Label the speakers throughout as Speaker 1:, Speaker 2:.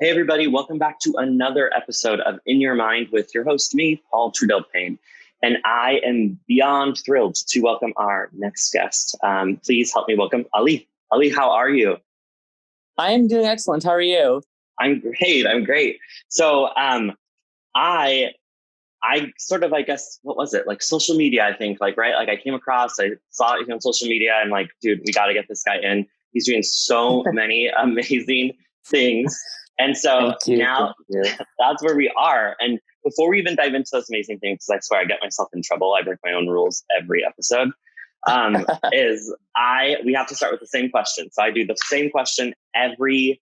Speaker 1: Hey, everybody, welcome back to another episode of In Your Mind with your host, me, Paul Payne. And I am beyond thrilled to welcome our next guest. Please help me welcome Ali. Ali, how are you?
Speaker 2: I am doing excellent. How are you?
Speaker 1: I'm great. I'm great. So I sort of, I guess, what was it? Like social media, I think, right? Like I came across, I saw it on social media and like, dude, we got to get this guy in. He's doing so many amazing things. And so
Speaker 2: Thank you.
Speaker 1: now
Speaker 2: Thank you.
Speaker 1: that's where we are. And before we even dive into those amazing things, because I swear I get myself in trouble, I break my own rules every episode, we have to start with the same question. So I do the same question every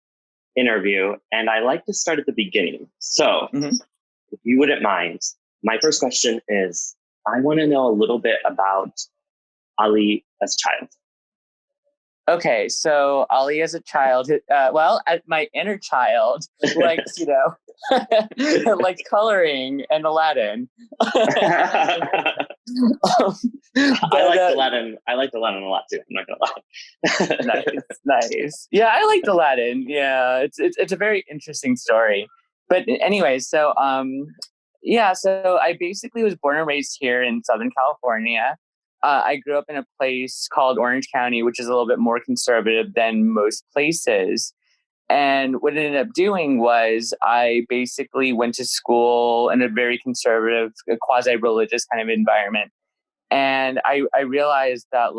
Speaker 1: interview, and I like to start at the beginning. So if you wouldn't mind, my first question is, I want to know a little bit about Ali as a child.
Speaker 2: Okay, so Ali as a child, my inner child likes, likes coloring and Aladdin.
Speaker 1: I like Aladdin. I like Aladdin a lot too. I'm not gonna
Speaker 2: lie. Nice. Yeah, I liked Aladdin. Yeah, it's a very interesting story. But anyway, so I basically was born and raised here in Southern California. I grew up in a place called Orange County, which is a little bit more conservative than most places. And what it ended up doing was I basically went to school in a very conservative, quasi-religious kind of environment. And I realized that,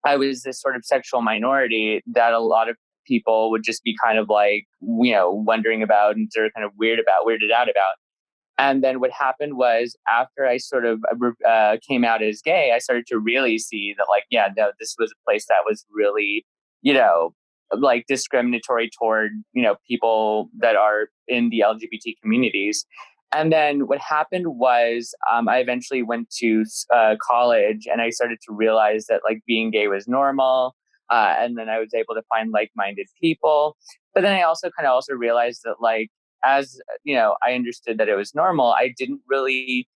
Speaker 2: I was this sort of sexual minority that a lot of people would just be kind of like, wondering about and sort of kind of weirded out about. And then what happened was after I sort of came out as gay, I started to really see that, this was a place that was really, discriminatory toward, people that are in the LGBT communities. And then what happened was I eventually went to college and I started to realize that being gay was normal. And then I was able to find like-minded people. But then I also realized that as I understood that it was normal, I didn't really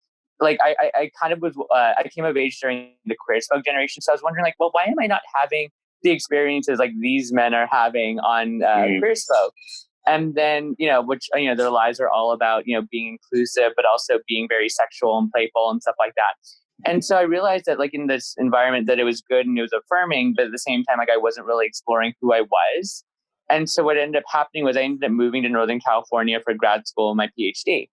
Speaker 2: I kind of was I came of age during the queer folk generation. So I was wondering well, why am I not having the experiences like these men are having on queer folk? And then, their lives are all about, being inclusive, but also being very sexual and playful and stuff like that. And so I realized that in this environment that it was good and it was affirming, but at the same time, I wasn't really exploring who I was. And so what ended up happening was I ended up moving to Northern California for grad school and my PhD.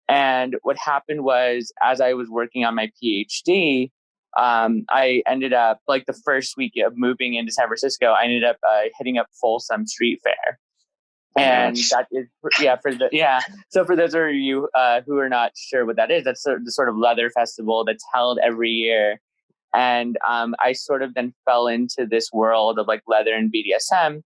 Speaker 2: And what happened was as I was working on my PhD, I ended up the first week of moving into San Francisco, I ended up hitting up Folsom Street Fair. And that is, So for those of you who are not sure what that is, that's the sort of leather festival that's held every year. And I sort of then fell into this world of leather and BDSM.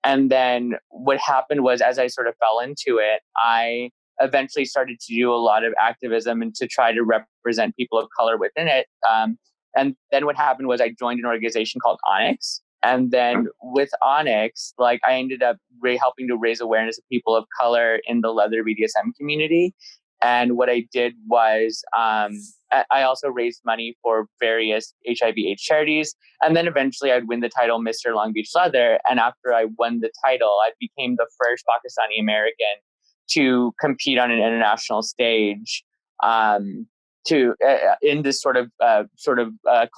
Speaker 2: And then what happened was as I sort of fell into it, I eventually started to do a lot of activism and to try to represent people of color within it. And then what happened was I joined an organization called Onyx. And then with Onyx, I ended up helping to raise awareness of people of color in the leather BDSM community. And what I did was I also raised money for various HIV/AIDS charities. And then eventually I'd win the title Mr. Long Beach Leather. And after I won the title, I became the first Pakistani-American to compete on an international stage in this sort of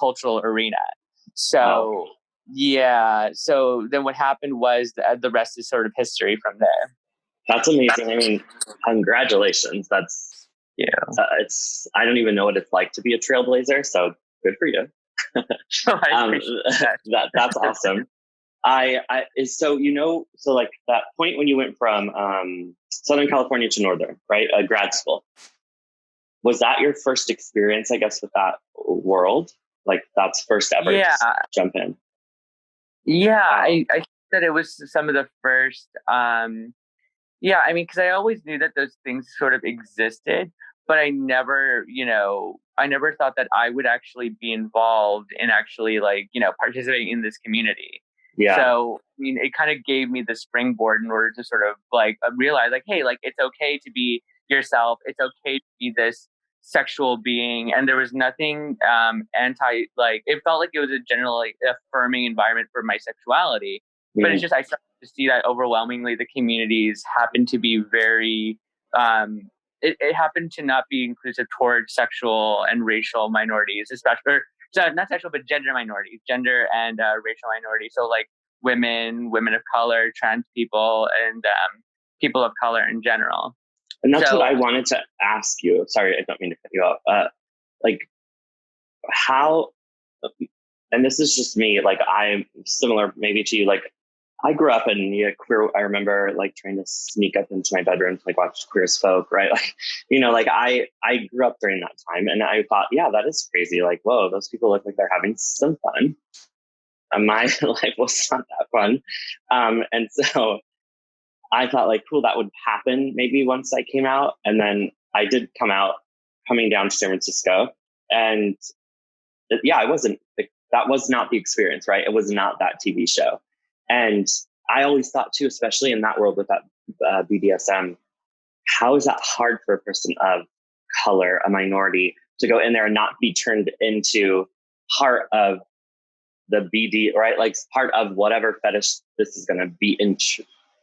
Speaker 2: cultural arena. So... Yeah. So then what happened was the rest is sort of history from there.
Speaker 1: That's amazing. I mean, congratulations. That's I don't even know what it's like to be a trailblazer. So good for you. That's awesome. So that point when you went from Southern California to Northern, right? Grad school. Was that your first experience, I guess, with that world? That's first ever jump in.
Speaker 2: Yeah, I think that it was some of the first, because I always knew that those things sort of existed, but I never thought that I would actually be involved in actually participating in this community.
Speaker 1: Yeah.
Speaker 2: So, it kind of gave me the springboard in order to sort of realize hey, it's okay to be yourself. It's okay to be this sexual being, and there was nothing it felt like it was a generally affirming environment for my sexuality. But it's just I started to see that overwhelmingly the communities happen to be very it happened to not be inclusive towards sexual and racial minorities, especially so not sexual but gender minorities, gender and racial minorities. So like women of color, trans people, and people of color in general.
Speaker 1: And that's what I wanted to ask you. Sorry, I don't mean to cut you off. Like how, and this is just me, like I'm similar maybe to you, like I grew up in queer. I remember like trying to sneak up into my bedroom to like watch Queer as Folk, right? Like, like I grew up during that time, and I thought, yeah, that is crazy. Like, whoa, those people look like they're having some fun. And my life was not that fun, and so I thought, like, cool, that would happen maybe once I came out, and then I did come out, coming down to San Francisco, and yeah, I wasn't. That was not the experience, right? It was not that TV show. And I always thought too, especially in that world with that BDSM, how is that hard for a person of color, a minority, to go in there and not be turned into part of the BD, right? Like part of whatever fetish this is going to be,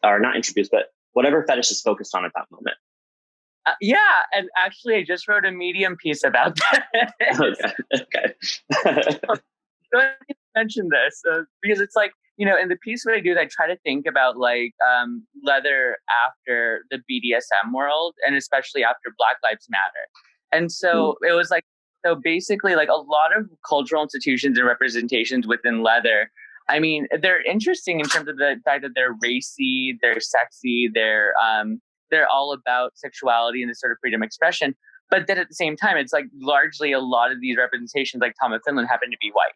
Speaker 1: or not introduced, but whatever fetish is focused on at that moment.
Speaker 2: Yeah, and actually, I just wrote a Medium piece about that.
Speaker 1: Okay.
Speaker 2: Go ahead and mention this because it's like, in the piece what I do is I try to think about like leather after the BDSM world, and especially after Black Lives Matter. And so it was like, so basically like a lot of cultural institutions and representations within leather, I mean, they're interesting in terms of the fact that they're racy, they're sexy, they're all about sexuality and this sort of freedom of expression. But then at the same time, it's like largely a lot of these representations, like Tom of Finland, happen to be white,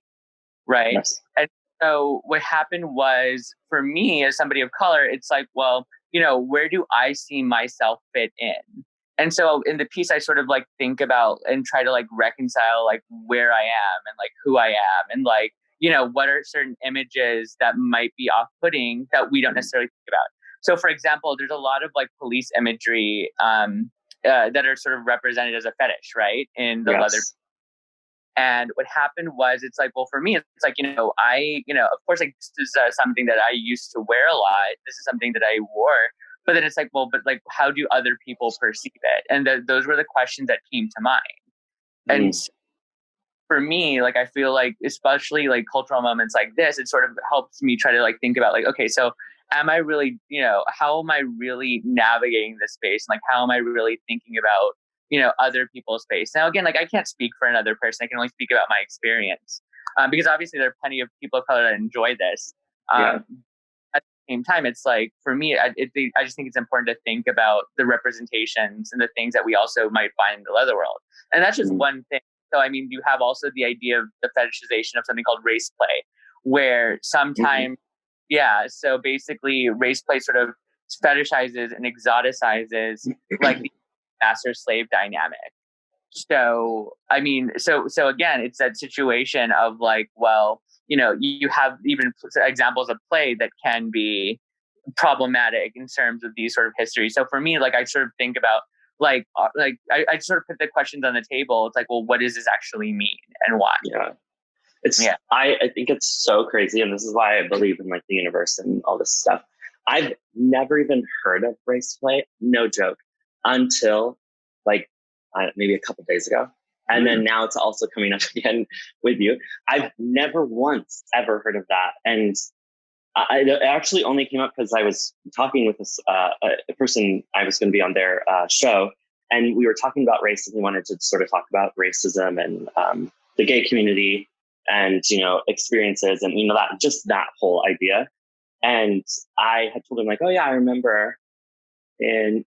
Speaker 2: right?
Speaker 1: Yes.
Speaker 2: And so what happened was, for me as somebody of color, it's like, well, where do I see myself fit in? And so in the piece, I sort of like think about and try to like reconcile like where I am and like who I am and like, what are certain images that might be off-putting that we don't necessarily think about. So, for example, there's a lot of like police imagery that are sort of represented as a fetish, right, in the leather. And what happened was, it's like, well, for me, it's like, of course, like this is something that I used to wear a lot. This is something that I wore. But then it's like, well, but like, how do other people perceive it? And those were the questions that came to mind. And for me, like, I feel like, especially like cultural moments like this, it sort of helps me try to like think about like, okay, so am I really, how am I really navigating this space? Like, how am I really thinking about, other people's space? Now, again, like I can't speak for another person. I can only speak about my experience because obviously there are plenty of people of color that enjoy this. At the same time, it's like, for me, I just think it's important to think about the representations and the things that we also might find in the leather world. And that's just one thing. So, I mean, you have also the idea of the fetishization of something called race play, where sometimes, so basically race play sort of fetishizes and exoticizes like the master-slave dynamic. So, I mean, so again, it's that situation of like, well, you have even examples of play that can be problematic in terms of these sort of histories. So for me, like I sort of think about like I sort of put the questions on the table. It's like, well, what does this actually mean and why?
Speaker 1: I think it's so crazy, and this is why I believe in like the universe and all this stuff. I've never even heard of race play, no joke, until like maybe a couple days ago. And then now it's also coming up again with you. I've never once ever heard of that. And it actually only came up because I was talking with this a person I was going to be on their show, and we were talking about race, and we wanted to sort of talk about racism and the gay community and, experiences and, that whole idea. And I had told him like, oh yeah, I remember in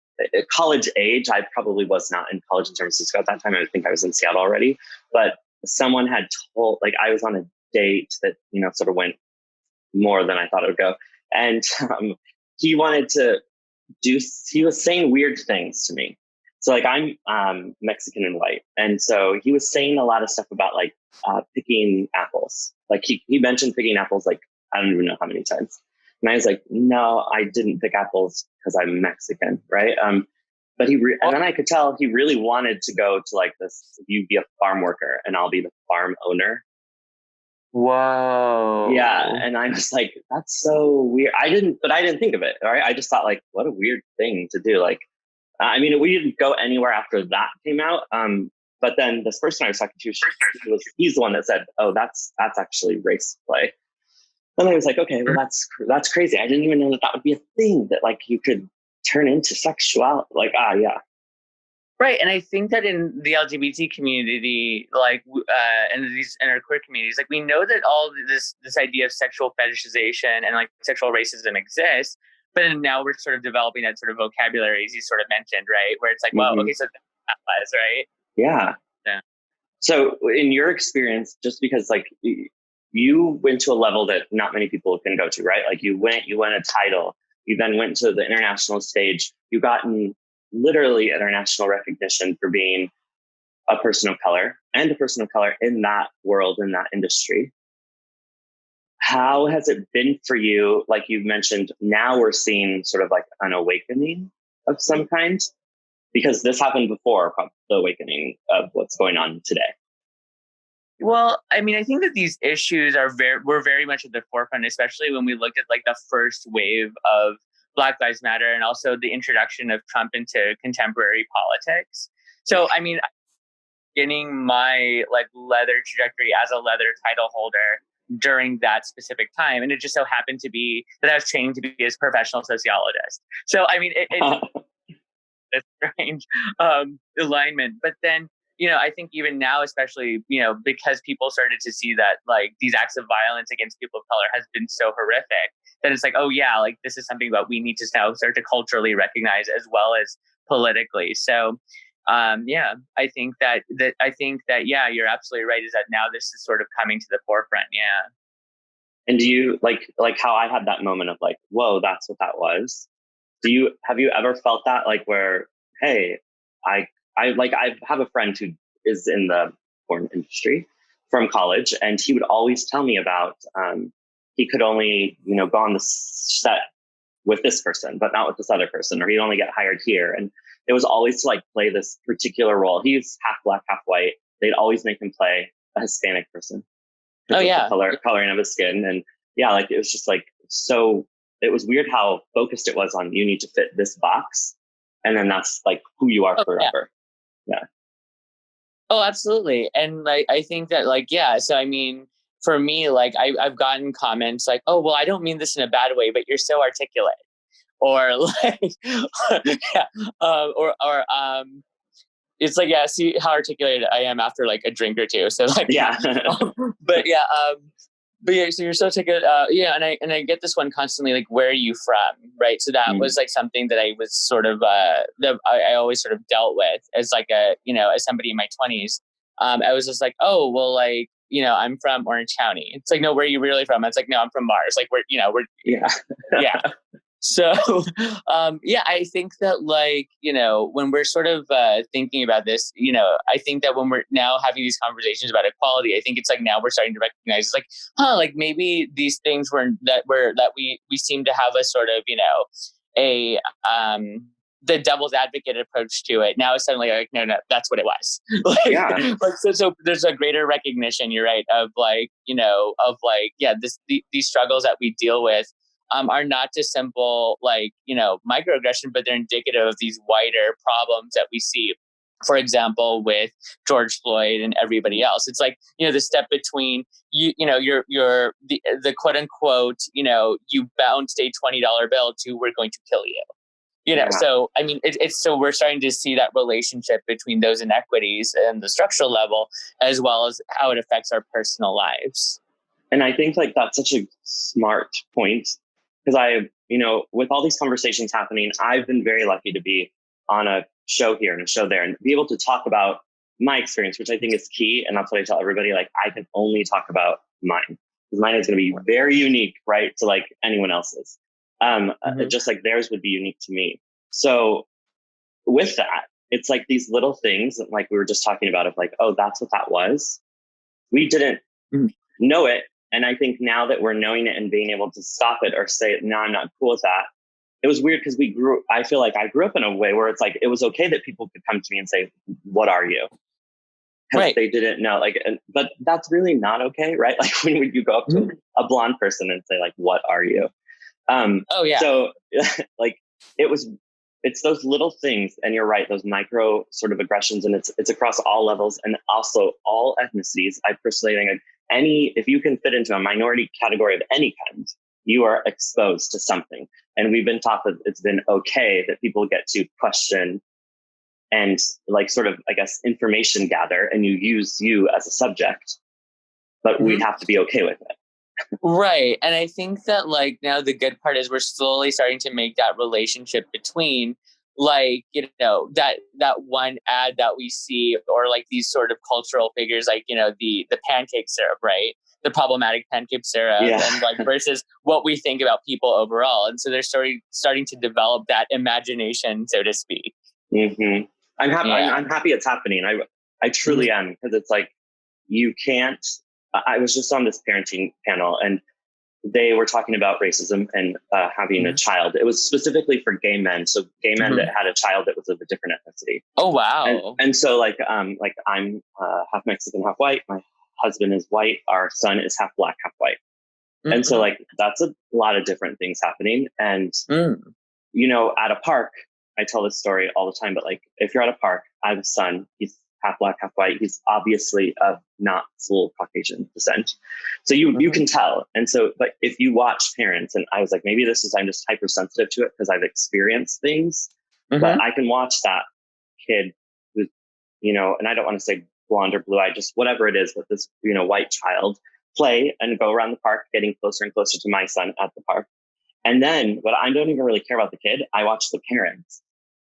Speaker 1: college age, I probably was not in college in San Francisco at that time. I think I was in Seattle already, but someone had told, like I was on a date that, sort of went more than I thought it would go. And he wanted to he was saying weird things to me. So like I'm Mexican and white. And so he was saying a lot of stuff about like picking apples. Like he mentioned picking apples, like I don't even know how many times. And I was like, no, I didn't pick apples because I'm Mexican, right? But and then I could tell he really wanted to go to like this, you be a farm worker and I'll be the farm owner. Yeah.
Speaker 2: Whoa.
Speaker 1: And I was like, that's so weird. I didn't think of it. Right. I just thought like, what a weird thing to do. Like, I mean, we didn't go anywhere after that came out. But then this person I was talking to, he's the one that said, "Oh, that's actually race play." And I was like, "Okay, well, that's crazy. I didn't even know that that would be a thing that like you could turn into sexuality." Like, yeah,
Speaker 2: Right, and I think that in the LGBT community, like, and these and our queer communities, like, we know that all this idea of sexual fetishization and like sexual racism exists, but then now we're sort of developing that sort of vocabulary, as you sort of mentioned, right? Where it's like, well,
Speaker 1: hmm
Speaker 2: okay, so that was right.
Speaker 1: yeah.
Speaker 2: Yeah.
Speaker 1: So, in your experience, just because like you went to a level that not many people can go to, right? Like you went a title, you then went to the international stage, you gotten literally international recognition for being a person of color and a person of color in that world, in that industry. How has it been for you? Like you mentioned, now we're seeing sort of like an awakening of some kind, because this happened before the awakening of what's going on today.
Speaker 2: Well, I mean, I think that these issues were very much at the forefront, especially when we looked at like the first wave of Black Lives Matter and also the introduction of Trump into contemporary politics. So, I mean, beginning my like leather trajectory as a leather title holder during that specific time, and it just so happened to be that I was training to be a professional sociologist. So, I mean, it's a strange alignment, but then I think even now, especially, because people started to see that like these acts of violence against people of color has been so horrific that it's like, oh yeah, like this is something that we need to now start to culturally recognize as well as politically. So yeah, I think that yeah, you're absolutely right, is that now this is sort of coming to the forefront. Yeah.
Speaker 1: And do you like how I had that moment of like, whoa, that's what that was? Have you ever felt that like where, hey, I I have a friend who is in the porn industry from college, and he would always tell me about he could only go on the set with this person, but not with this other person, or he'd only get hired here, and it was always to like play this particular role. He's half black, half white. They'd always make him play a Hispanic person
Speaker 2: Oh
Speaker 1: because of the
Speaker 2: yeah.
Speaker 1: coloring of his skin, and yeah, like it was just like so. It was weird how focused it was on you need to fit this box, and then that's like who you are
Speaker 2: Oh yeah.
Speaker 1: forever. Yeah.
Speaker 2: Oh, absolutely. And like, I think that like, yeah. So, I mean, for me, like I've gotten comments like, oh, well, I don't mean this in a bad way, but you're so articulate. Or like, yeah. It's like, yeah, see how articulated I am after like a drink or two. So like, yeah.
Speaker 1: Yeah.
Speaker 2: But yeah, but yeah, so you're so ticket, yeah, and I get this one constantly, like, where are you from, right? So that
Speaker 1: Mm.
Speaker 2: was like something that I was sort of that I always sort of dealt with as like as somebody in my 20s. I was just like, oh well, like I'm from Orange County. It's like, no, where are you really from? It's like, no, I'm from Mars. Like we're
Speaker 1: Yeah.
Speaker 2: yeah. So, yeah, I think that like, when we're sort of thinking about this, I think that when we're now having these conversations about equality, I think it's like now we're starting to recognize it's like, like maybe these things that we seem to have a sort of, a the devil's advocate approach to it. Now it's suddenly like, no, that's what it was.
Speaker 1: Yeah.
Speaker 2: So there's a greater recognition, you're right, of like, yeah, these struggles that we deal with are not just simple like microaggression, but they're indicative of these wider problems that we see. For example, with George Floyd and everybody else, it's like the step between you're the quote unquote you bounced a $20 bill to we're going to kill you.
Speaker 1: Yeah.
Speaker 2: So I mean, it's so we're starting to see that relationship between those inequities and the structural level, as well as how it affects our personal lives.
Speaker 1: And I think like that's such a smart point, because with all these conversations happening, I've been very lucky to be on a show here and a show there and be able to talk about my experience, which I think is key. And that's what I tell everybody. Like, I can only talk about mine, because mine is going to be very unique, right, to like anyone else's. Just like theirs would be unique to me. So with that, it's like these little things that, like we were just talking about, of like, oh, that's what that was. We didn't know it. And I think now that we're knowing it and being able to stop it or say, no, I'm not cool with that. It was weird because I feel like I grew up in a way where it's like, it was okay that people could come to me and say, what are you? because they didn't know, like, but that's really not okay, right? Like, when would you go up to a blonde person and say, like, what are you?
Speaker 2: Oh yeah.
Speaker 1: So like, it's those little things, and you're right, those micro sort of aggressions, and it's across all levels and also all ethnicities. I personally think, like, if you can fit into a minority category of any kind, you are exposed to something. And we've been taught that it's been okay that people get to question and, like, sort of, I guess, information gather, and you use you as a subject, but we have to be okay with it.
Speaker 2: Right. And I think that, like, now the good part is we're slowly starting to make that relationship between, like, you know, that one ad that we see, or like these sort of cultural figures, like, you know, the pancake syrup, right? The problematic pancake syrup, and like versus what we think about people overall. And so they're starting to develop that imagination, so to speak.
Speaker 1: Mm-hmm. I'm happy. I'm happy it's happening. I truly am, because it's like, you can't. I was just on this parenting panel, and they were talking about racism and having a child. It was specifically for gay men. So gay men that had a child that was of a different ethnicity.
Speaker 2: Oh, wow.
Speaker 1: And so like I'm half Mexican, half white. My husband is white. Our son is half black, half white. And so, like, that's a lot of different things happening. And, you know, at a park, I tell this story all the time, but like, if you're at a park, I have a son, he's half black, half white. He's obviously of not full Caucasian descent. So you can tell. And so, but if you watch parents, and I was like, maybe I'm just hypersensitive to it because I've experienced things, but I can watch that kid who's, you know, and I don't want to say blonde or blue eyed, just whatever it is, but this, you know, white child play and go around the park, getting closer and closer to my son at the park. And then, but I don't even really care about the kid. I watch the parents,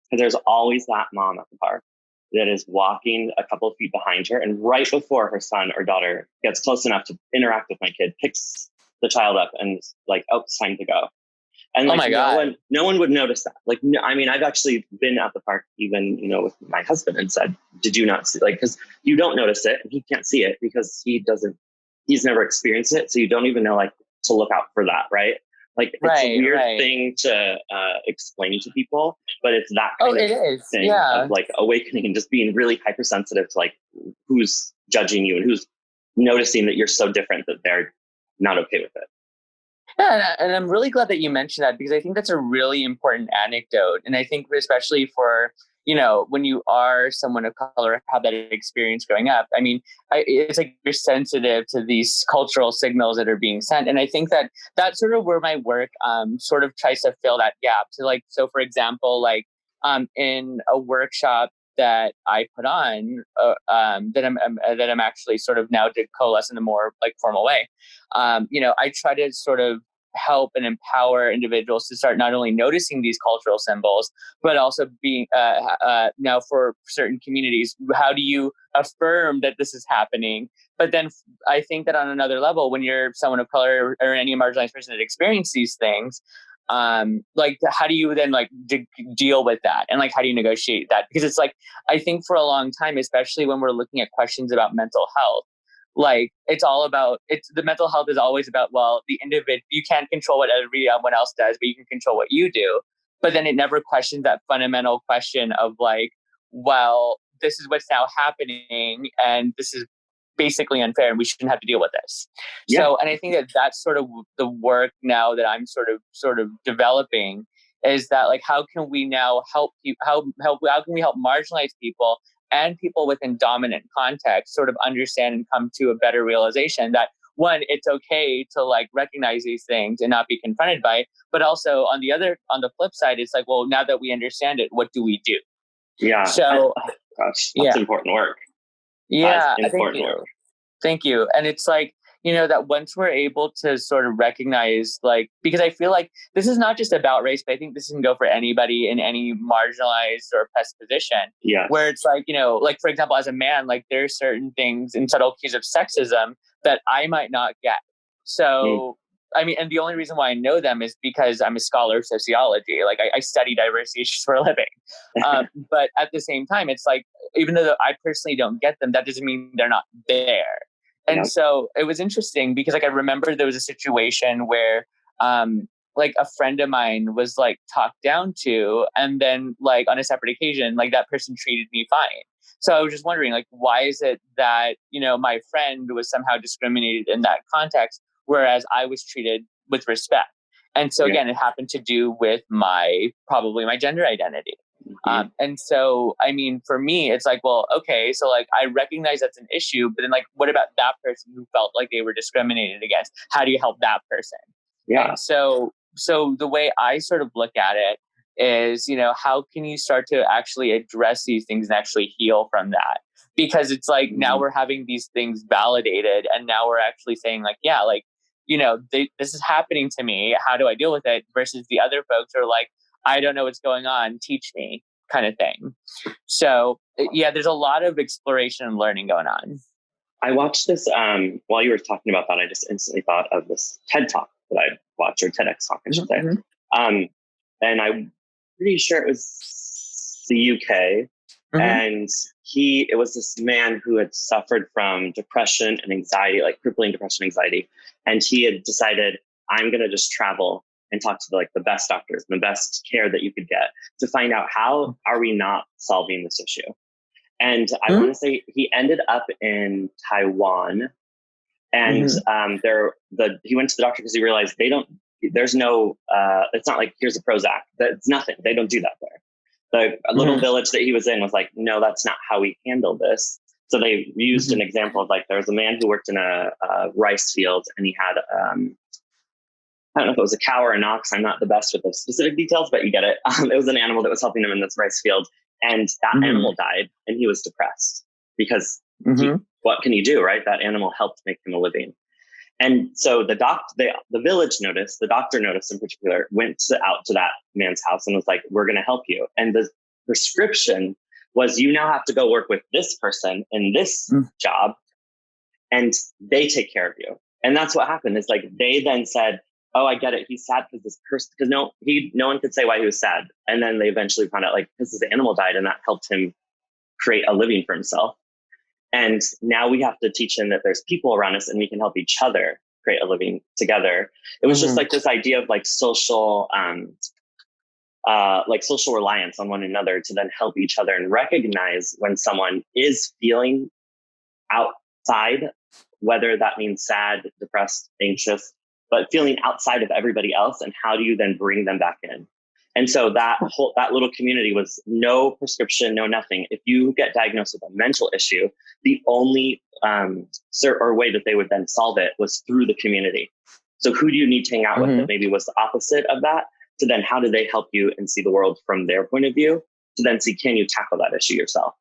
Speaker 1: because there's always that mom at the park that is walking a couple of feet behind her, and right before her son or daughter gets close enough to interact with my kid, picks the child up and is like, oh, it's time to go. And like,
Speaker 2: oh my God.
Speaker 1: No one would notice that. Like, no, I mean, I've actually been at the park, even, you know, with my husband, and said, did you not see, like, because you don't notice it, and he can't see it because he's never experienced it. So you don't even know, like, to look out for that. Right. Like, it's a weird thing to explain to people, but it's that kind of thing of like awakening and just being really hypersensitive to like who's judging you and who's noticing that you're so different that they're not okay with it.
Speaker 2: Yeah, and I'm really glad that you mentioned that, because I think that's a really important anecdote. And I think especially for, you know, when you are someone of color, have that experience growing up. I mean, it's like you're sensitive to these cultural signals that are being sent. And I think that that's sort of where my work sort of tries to fill that gap. So like, so for example, like in a workshop that I put on that I'm actually sort of now to coalesce in a more like formal way. You know, I try to sort of help and empower individuals to start not only noticing these cultural symbols, but also being now for certain communities, how do you affirm that this is happening? But then I think that on another level, when you're someone of color or any marginalized person that experience these things, like how do you then like deal with that, and like how do you negotiate that? Because it's like, I think for a long time, especially when we're looking at questions about mental health, like the mental health is always about, well, the individual, you can't control what everyone else does, but you can control what you do. But then it never questions that fundamental question of like, well, this is what's now happening, and this is basically unfair, and we shouldn't have to deal with this.
Speaker 1: Yeah.
Speaker 2: So, and I think that that's sort of the work now that I'm sort of developing, is that like, how can we now help you, how can we help marginalized people and people within dominant context sort of understand and come to a better realization that, one, it's okay to like recognize these things and not be confronted by it, but also on the flip side, it's like, well, now that we understand it, what do we do?
Speaker 1: Yeah.
Speaker 2: So
Speaker 1: gosh, that's important work.
Speaker 2: Yeah, thank you. And it's like, you know, that once we're able to sort of recognize, like, because I feel like this is not just about race, but I think this can go for anybody in any marginalized or oppressed position.
Speaker 1: Yeah.
Speaker 2: Where it's like, you know, like, for example, as a man, like there are certain things and subtle cues of sexism that I might not get. So, I mean, and the only reason why I know them is because I'm a scholar of sociology. Like I study diversity issues for a living. But at the same time, it's like, even though I personally don't get them, that doesn't mean they're not there. And so it was interesting because like I remember there was a situation where like a friend of mine was like talked down to, and then like on a separate occasion, like that person treated me fine. So I was just wondering, like, why is it that, you know, my friend was somehow discriminated in that context, whereas I was treated with respect? And so
Speaker 1: Yeah.
Speaker 2: again, it happened to do with probably my gender identity.
Speaker 1: Mm-hmm.
Speaker 2: And so, I mean, for me, it's like, well, okay, so like I recognize that's an issue, but then like, what about that person who felt like they were discriminated against? How do you help that person?
Speaker 1: Yeah.
Speaker 2: And so the way I sort of look at it is, you know, how can you start to actually address these things and actually heal from that? Because it's like now
Speaker 1: Mm-hmm.
Speaker 2: we're having these things validated, and now we're actually saying like, yeah, like, you know, this is happening to me. How do I deal with it? Versus the other folks are like, I don't know what's going on. Teach me, kind of thing. So yeah, there's a lot of exploration and learning going on.
Speaker 1: I watched this while you were talking about that. I just instantly thought of this TED Talk that I watched, or TEDx talk, I should say.
Speaker 2: Mm-hmm.
Speaker 1: Um, and I'm pretty sure it was the UK.
Speaker 2: Mm-hmm.
Speaker 1: And it was this man who had suffered from depression and anxiety, like crippling depression and anxiety. And he had decided, I'm going to just travel and talk to the best doctors and the best care that you could get to find out how are we not solving this issue. And I
Speaker 2: Mm-hmm.
Speaker 1: want to say he ended up in Taiwan, and
Speaker 2: Mm-hmm.
Speaker 1: he went to the doctor because he realized there's no, it's not like here's a Prozac. That's nothing. They don't do that there. The little
Speaker 2: Mm-hmm.
Speaker 1: village that he was in was like, no, that's not how we handle this. So they used an example of like, there was a man who worked in a rice field, and he had, I don't know if it was a cow or an ox. I'm not the best with the specific details, but you get it. It was an animal that was helping him in this rice field. And that
Speaker 2: Mm-hmm.
Speaker 1: animal died, and he was depressed because
Speaker 2: Mm-hmm.
Speaker 1: what can you do, right? That animal helped make him a living. And so the village noticed, the doctor noticed in particular, went out to that man's house and was like, we're going to help you. And the prescription was, you now have to go work with this person in this job, and they take care of you. And that's what happened. Is like, they then said, oh, I get it. He's sad because this person, because no one could say why he was sad. And then they eventually found out, like, because his animal died, and that helped him create a living for himself. And now we have to teach him that there's people around us, and we can help each other create a living together. It was just like this idea of like social reliance on one another to then help each other and recognize when someone is feeling outside, whether that means sad, depressed, anxious, but feeling outside of everybody else, and how do you then bring them back in? And so that little community was no prescription, no nothing. If you get diagnosed with a mental issue, the only way that they would then solve it was through the community. So who do you need to hang out with that maybe was the opposite of that? To then how do they help you and see the world from their point of view? To then see, can you tackle that issue yourself?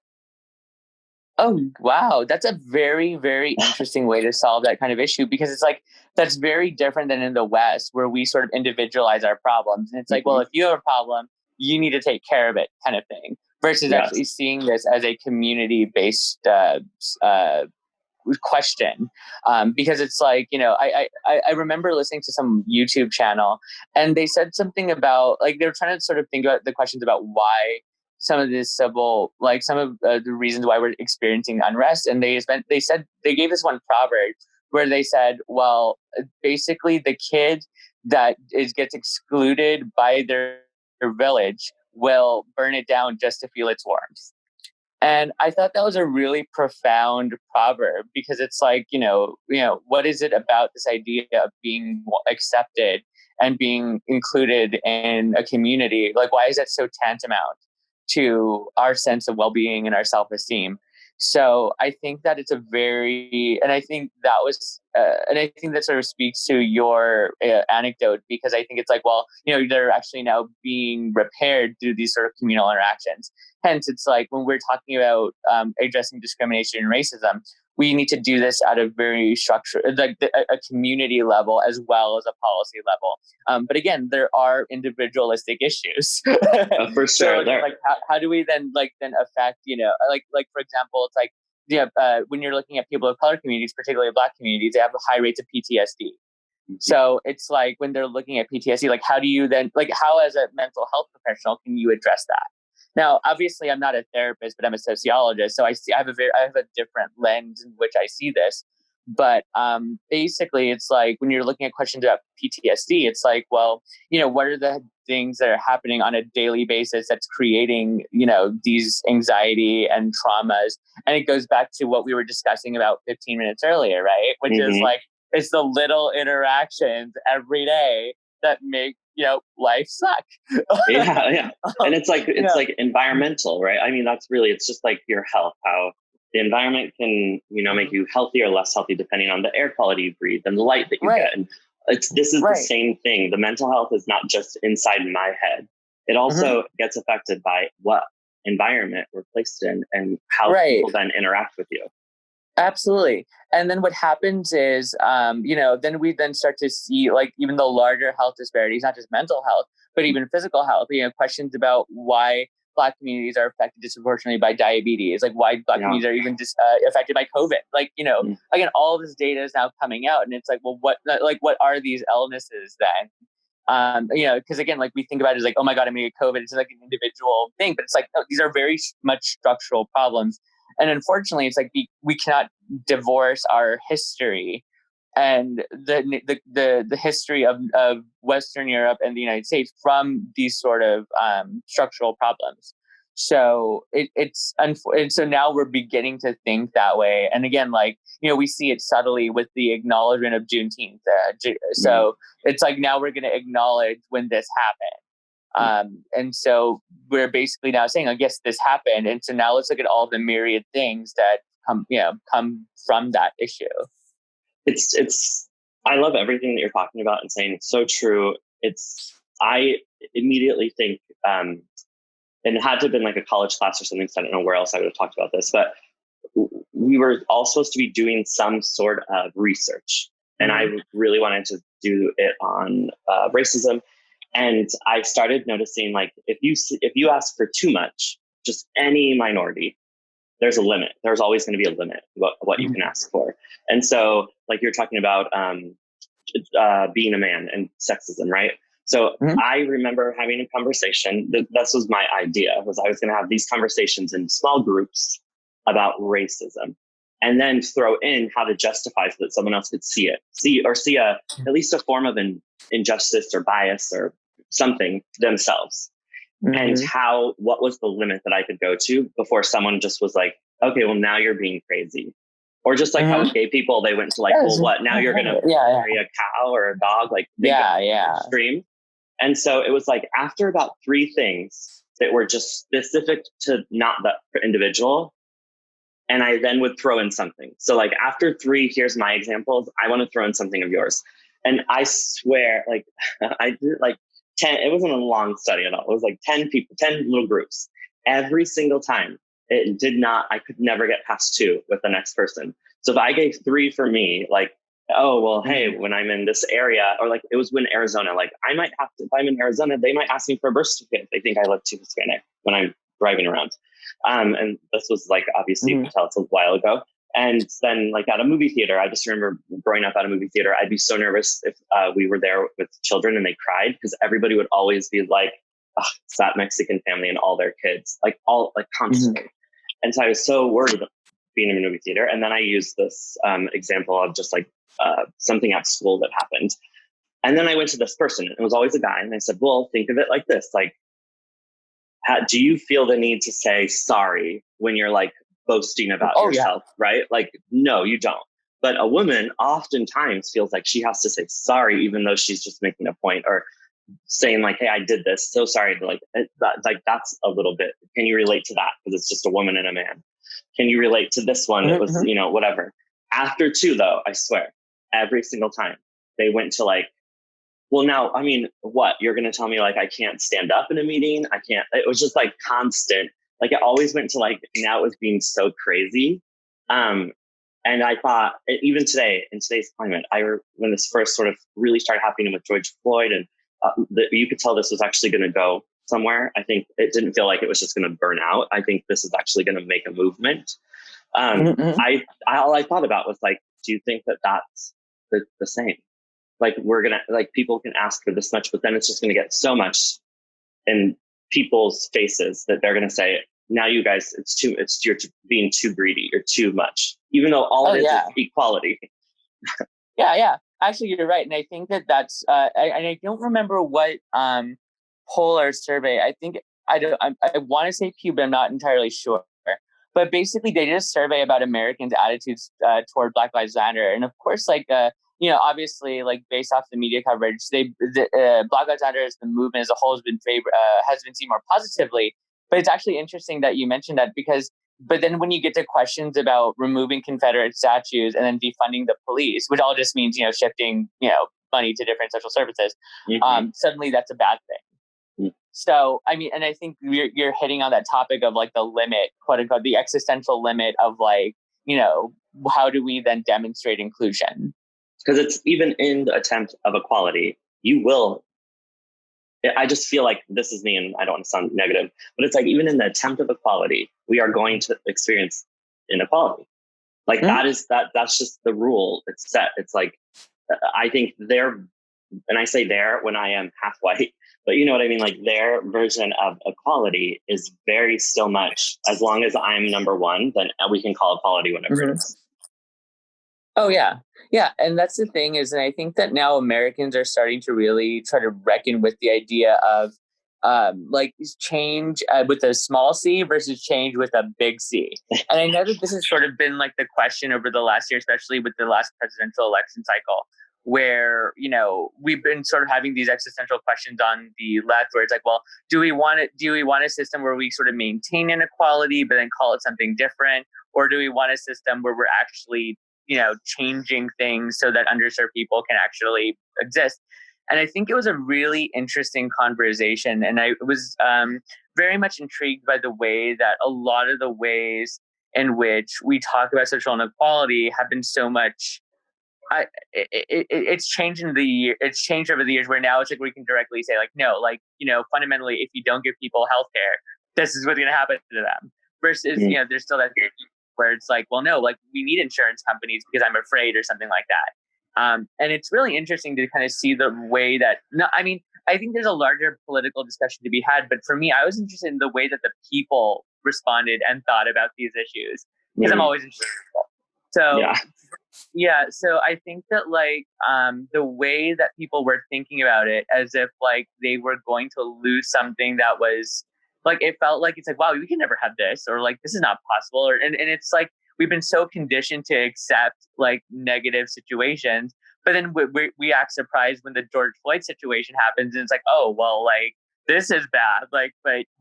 Speaker 2: Oh, wow. That's a very, very interesting way to solve that kind of issue, because it's like, that's very different than in the West, where we sort of individualize our problems. And it's like, well, if you have a problem, you need to take care of it, kind of thing, versus actually
Speaker 1: Yes.
Speaker 2: seeing this as a community-based question. Because it's like, you know, I remember listening to some YouTube channel, and they said something about, like, they were trying to sort of think about the questions about why some of this some of the reasons why we're experiencing unrest. And they said, they gave this one proverb where they said, well, basically the kid that gets excluded by their village will burn it down just to feel its warmth. And I thought that was a really profound proverb, because it's like, what is it about this idea of being accepted and being included in a community? Like, why is that so tantamount to our sense of well-being and our self-esteem? So I think that it's and I think that sort of speaks to your anecdote, because I think it's like, well, they're actually now being repaired through these sort of communal interactions. Hence, it's like, when we're talking about addressing discrimination and racism, we need to do this at a very structured, like a community level as well as a policy level. But again, there are individualistic issues.
Speaker 1: For sure.
Speaker 2: So, like, how do we then affect, like for example, it's like, when you're looking at people of color communities, particularly Black communities, they have high rates of PTSD. So it's like, when they're looking at PTSD, like, how do you then, like, how as a mental health professional can you address that? Now, obviously, I'm not a therapist, but I'm a sociologist, so I have a different lens in which I see this. But basically, it's like when you're looking at questions about PTSD, it's like, well, what are the things that are happening on a daily basis that's creating, these anxiety and traumas? And it goes back to what we were discussing about 15 minutes earlier, right? Which is like, it's the little interactions every day that make, life suck.
Speaker 1: Yeah. And it's like environmental, right? I mean, it's just like your health, how the environment can, make you healthy or less healthy depending on the air quality you breathe and the light that you get. And this is the same thing. The mental health is not just inside my head. It also gets affected by what environment we're placed in and how people then interact with you.
Speaker 2: Absolutely. And then what happens is, then we then start to see like even the larger health disparities, not just mental health, but even physical health, questions about why Black communities are affected disproportionately by diabetes, like why Black communities are even affected by COVID. Like, again, all of this data is now coming out and it's like, well, what are these illnesses then? Because again, like we think about it as like, oh my God, I'm going to get COVID. It's like an individual thing, but it's like, no, these are very much structural problems. And unfortunately, it's like we cannot divorce our history and the history of Western Europe and the United States from these sort of structural problems. So so now we're beginning to think that way. And again, like, we see it subtly with the acknowledgement of Juneteenth. So it's like now we're going to acknowledge when this happened. And so we're basically now saying, I guess this happened. And so now let's look at all the myriad things that come from that issue.
Speaker 1: I love everything that you're talking about and saying. It's so true. I immediately think, and it had to have been like a college class or something, so I don't know where else I would have talked about this, but we were all supposed to be doing some sort of research. And I really wanted to do it on racism. And I started noticing, like, if you ask for too much, just any minority, there's a limit. There's always going to be a limit what you can ask for. And so, like you're talking about being a man and sexism, right? So I remember having a conversation. This was my idea. I was going to have these conversations in small groups about racism, and then throw in how to justify so that someone else could see at least a form of injustice or bias or something themselves. And what was the limit that I could go to before someone just was like, okay, well, now you're being crazy. Or just like how gay people, they went to like, well, what, now you're going to marry a cow or a dog? Like, extreme. And so it was like, after about 3 things that were just specific to not the individual, and I then would throw in something. So like after 3, here's my examples. I want to throw in something of yours. And I swear, like I did like 10, it wasn't a long study at all. It was like 10 people, 10 little groups. Every single time I could never get past 2 with the next person. So if I gave 3 for me, like, oh, well, hey, when I'm in this area, or like it was when Arizona, like I might have to, if I'm in Arizona, they might ask me for a birth certificate if they think I look too Hispanic when I'm driving around. And this was like, obviously, you can tell it's a while ago. And then like at a movie theater, I just remember growing up at a movie theater, I'd be so nervous if we were there with children and they cried, because everybody would always be like, oh, it's that Mexican family and all their kids, like constantly. And so I was so worried about being in a movie theater. And then I used this example of just like something at school that happened. And then I went to this person, it was always a guy. And I said, well, think of it like this. Like, do you feel the need to say sorry when you're like boasting about yourself, right? Like, no, you don't. But a woman oftentimes feels like she has to say sorry, even though she's just making a point or saying like, hey, I did this. So sorry. Like, that's a little bit, can you relate to that? Because it's just a woman and a man. Can you relate to this one? It was, whatever. After 2 though, I swear, every single time they went to like, well, now, I mean, what? You're going to tell me like I can't stand up in a meeting? I can't. It was just like constant. Like it always went to like, now it was being so crazy. And I thought, even today, in today's climate, when this first sort of really started happening with George Floyd, and you could tell this was actually going to go somewhere. I think it didn't feel like it was just going to burn out. I think this is actually going to make a movement. All I thought about was like, do you think that that's the same? Like people can ask for this much, but then it's just going to get so much in people's faces that they're going to say, now you guys, you're being too greedy. You're too much, even though all it is equality.
Speaker 2: Yeah. Actually, you're right, and I think that's. I don't remember what poll or survey. I think I don't. I want to say Pew, but I'm not entirely sure. But basically, they did a survey about Americans' attitudes toward Black Lives Matter, and of course, obviously, like based off the media coverage, Black Lives Matter as the movement as a whole has been seen more positively. But it's actually interesting that you mentioned that because but then when you get to questions about removing Confederate statues and then defunding the police, which all just means, shifting, money to different social services, suddenly that's a bad thing.
Speaker 1: Mm.
Speaker 2: So, I mean, and I think you're hitting on that topic of like the limit, quote unquote, the existential limit of like, how do we then demonstrate inclusion?
Speaker 1: Because it's even in the attempt of equality, you will. I just feel like this is me, and I don't want to sound negative, but it's like even in the attempt of equality, we are going to experience inequality. Like that's just the rule. It's set. It's like I think their, and I say their when I am half white, but you know what I mean. Like their version of equality is very still much. As long as I'm number one, then we can call equality whatever it is.
Speaker 2: Oh yeah, and that's the thing is, and I think that now Americans are starting to really try to reckon with the idea of like change with a small c versus change with a big C. And I know that this has sort of been like the question over the last year, especially with the last presidential election cycle, where we've been sort of having these existential questions on the left, where it's like, well, do we want a system where we sort of maintain inequality but then call it something different, or do we want a system where we're actually changing things so that underserved people can actually exist? And I think it was a really interesting conversation. And I was very much intrigued by the way that a lot of the ways in which we talk about social inequality have been so much. It's changed it's changed over the years, where now it's like we can directly say like, no, like, fundamentally, if you don't give people healthcare, this is what's going to happen to them. Versus, there's still that where it's like, well, no, like we need insurance companies because I'm afraid or something like that. And it's really interesting to kind of see the way that, no, I mean, I think there's a larger political discussion to be had, but for me, I was interested in the way that the people responded and thought about these issues, because I'm always interested in people. So so I think that like the way that people were thinking about it as if like they were going to lose something that was like, it felt like it's like, wow, we can never have this, or like this is not possible, and it's like we've been so conditioned to accept like negative situations, but then we act surprised when the George Floyd situation happens, and it's like, oh well, like this is bad, like,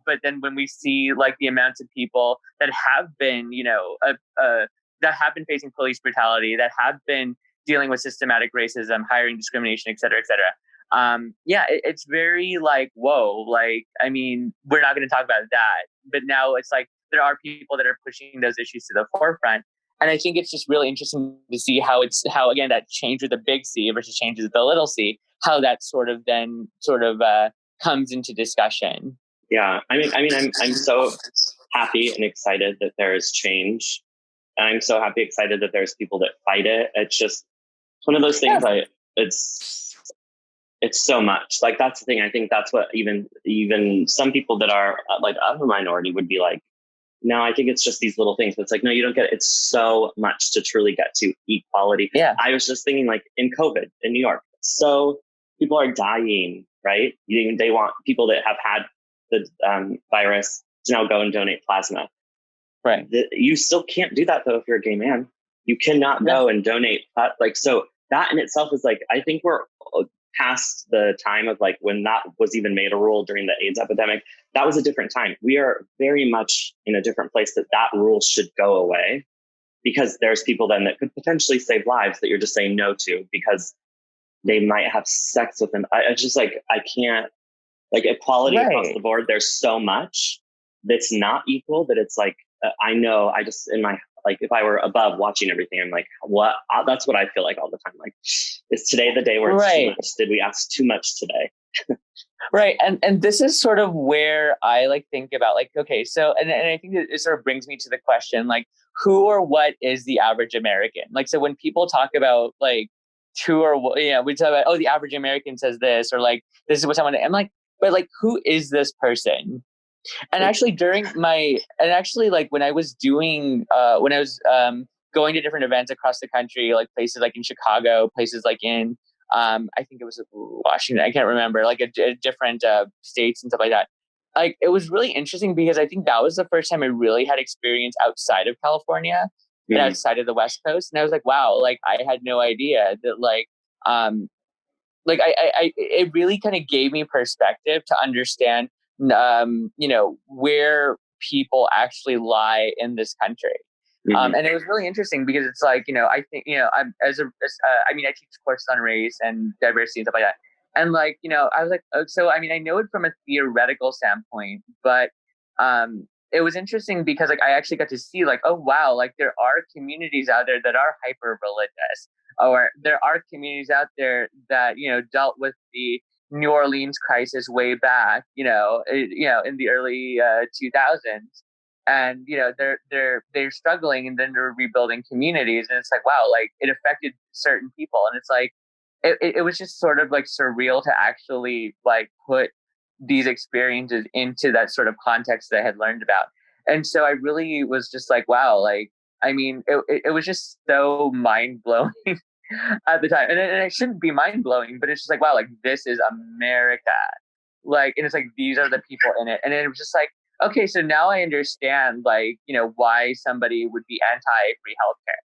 Speaker 2: but then when we see like the amounts of people that have been that have been facing police brutality, that have been dealing with systematic racism, hiring discrimination, et cetera, et cetera. It's very like, whoa, like, I mean, we're not going to talk about that. But now it's like there are people that are pushing those issues to the forefront. And I think it's just really interesting to see how again, that change with the big C versus changes with the little c, how that sort of comes into discussion.
Speaker 1: Yeah. I mean, I'm so happy and excited that there is change. And I'm so happy, excited that there's people that fight it. It's just one of those things. It's so much. Like that's the thing. I think that's what even some people that are like of a minority would be like, no, I think it's just these little things. But it's like, no, you don't get it. It's so much to truly get to equality.
Speaker 2: Yeah.
Speaker 1: I was just thinking like in COVID in New York, so people are dying, right? They want people that have had the virus to now go and donate plasma.
Speaker 2: Right.
Speaker 1: You still can't do that though if you're a gay man. You cannot go and donate. So that in itself is like, I think we're past the time of like when that was even made a rule during the AIDS epidemic. That was a different time. We are very much in a different place that rule should go away, because there's people then that could potentially save lives that you're just saying no to because they might have sex with them. I just like, I can't, like equality across the board. There's so much that's not equal that it's like, I know I just in my, like if I were above watching everything, I'm like, what? That's what I feel like all the time. Like, is today the day where it's too much? Did we ask too much today?
Speaker 2: Right. And this is sort of where I like think about like, okay, so, and I think it sort of brings me to the question, like who or what is the average American? Like, so when people talk about like we talk about, oh, the average American says this, or like, this is what someone, I'm like, but like, who is this person? And actually like when I was doing, when I was going to different events across the country, like places like in Chicago, places like in, I think it was Washington, I can't remember, like a different states and stuff like that. Like, it was really interesting because I think that was the first time I really had experience outside of California and outside of the West Coast. And I was like, wow, like I had no idea that um, it really kind of gave me perspective to understand, where people actually lie in this country. And it was really interesting because it's like, I think, I'm I teach courses on race and diversity and stuff like that. And like, I was like, oh, so, I know it from a theoretical standpoint, but, it was interesting because like, I actually got to see like, oh, wow, like there are communities out there that are hyper religious, or there are communities out there that, dealt with the New Orleans crisis way back, in the early 2000s, and they're struggling, and then they're rebuilding communities, and it's like, wow, like it affected certain people, and it's like it was just sort of like surreal to actually like put these experiences into that sort of context that I had learned about. And so I really was just like, wow, like it was just so mind blowing at the time, and it shouldn't be mind blowing, but it's just like, wow, like this is America, like, and it's like these are the people in it, and it was just like, okay, so now I understand, like, why somebody would be anti free healthcare,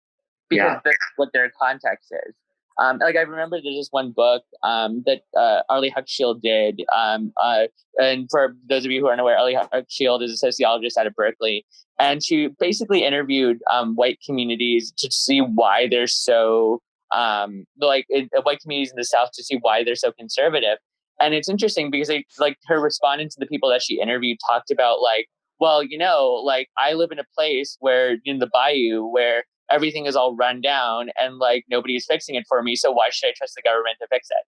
Speaker 2: because that's what their context is. Like I remember there's this one book that Arlie Huckshield did. And for those of you who aren't aware, Arlie Huckshield is a sociologist out of Berkeley, and she basically interviewed white communities to see why they're so white communities in the South, to see why they're so conservative. And it's interesting because her respondents to the people that she interviewed talked about like, well, like I live in a place where in the Bayou where everything is all run down and like nobody's fixing it for me. So why should I trust the government to fix it?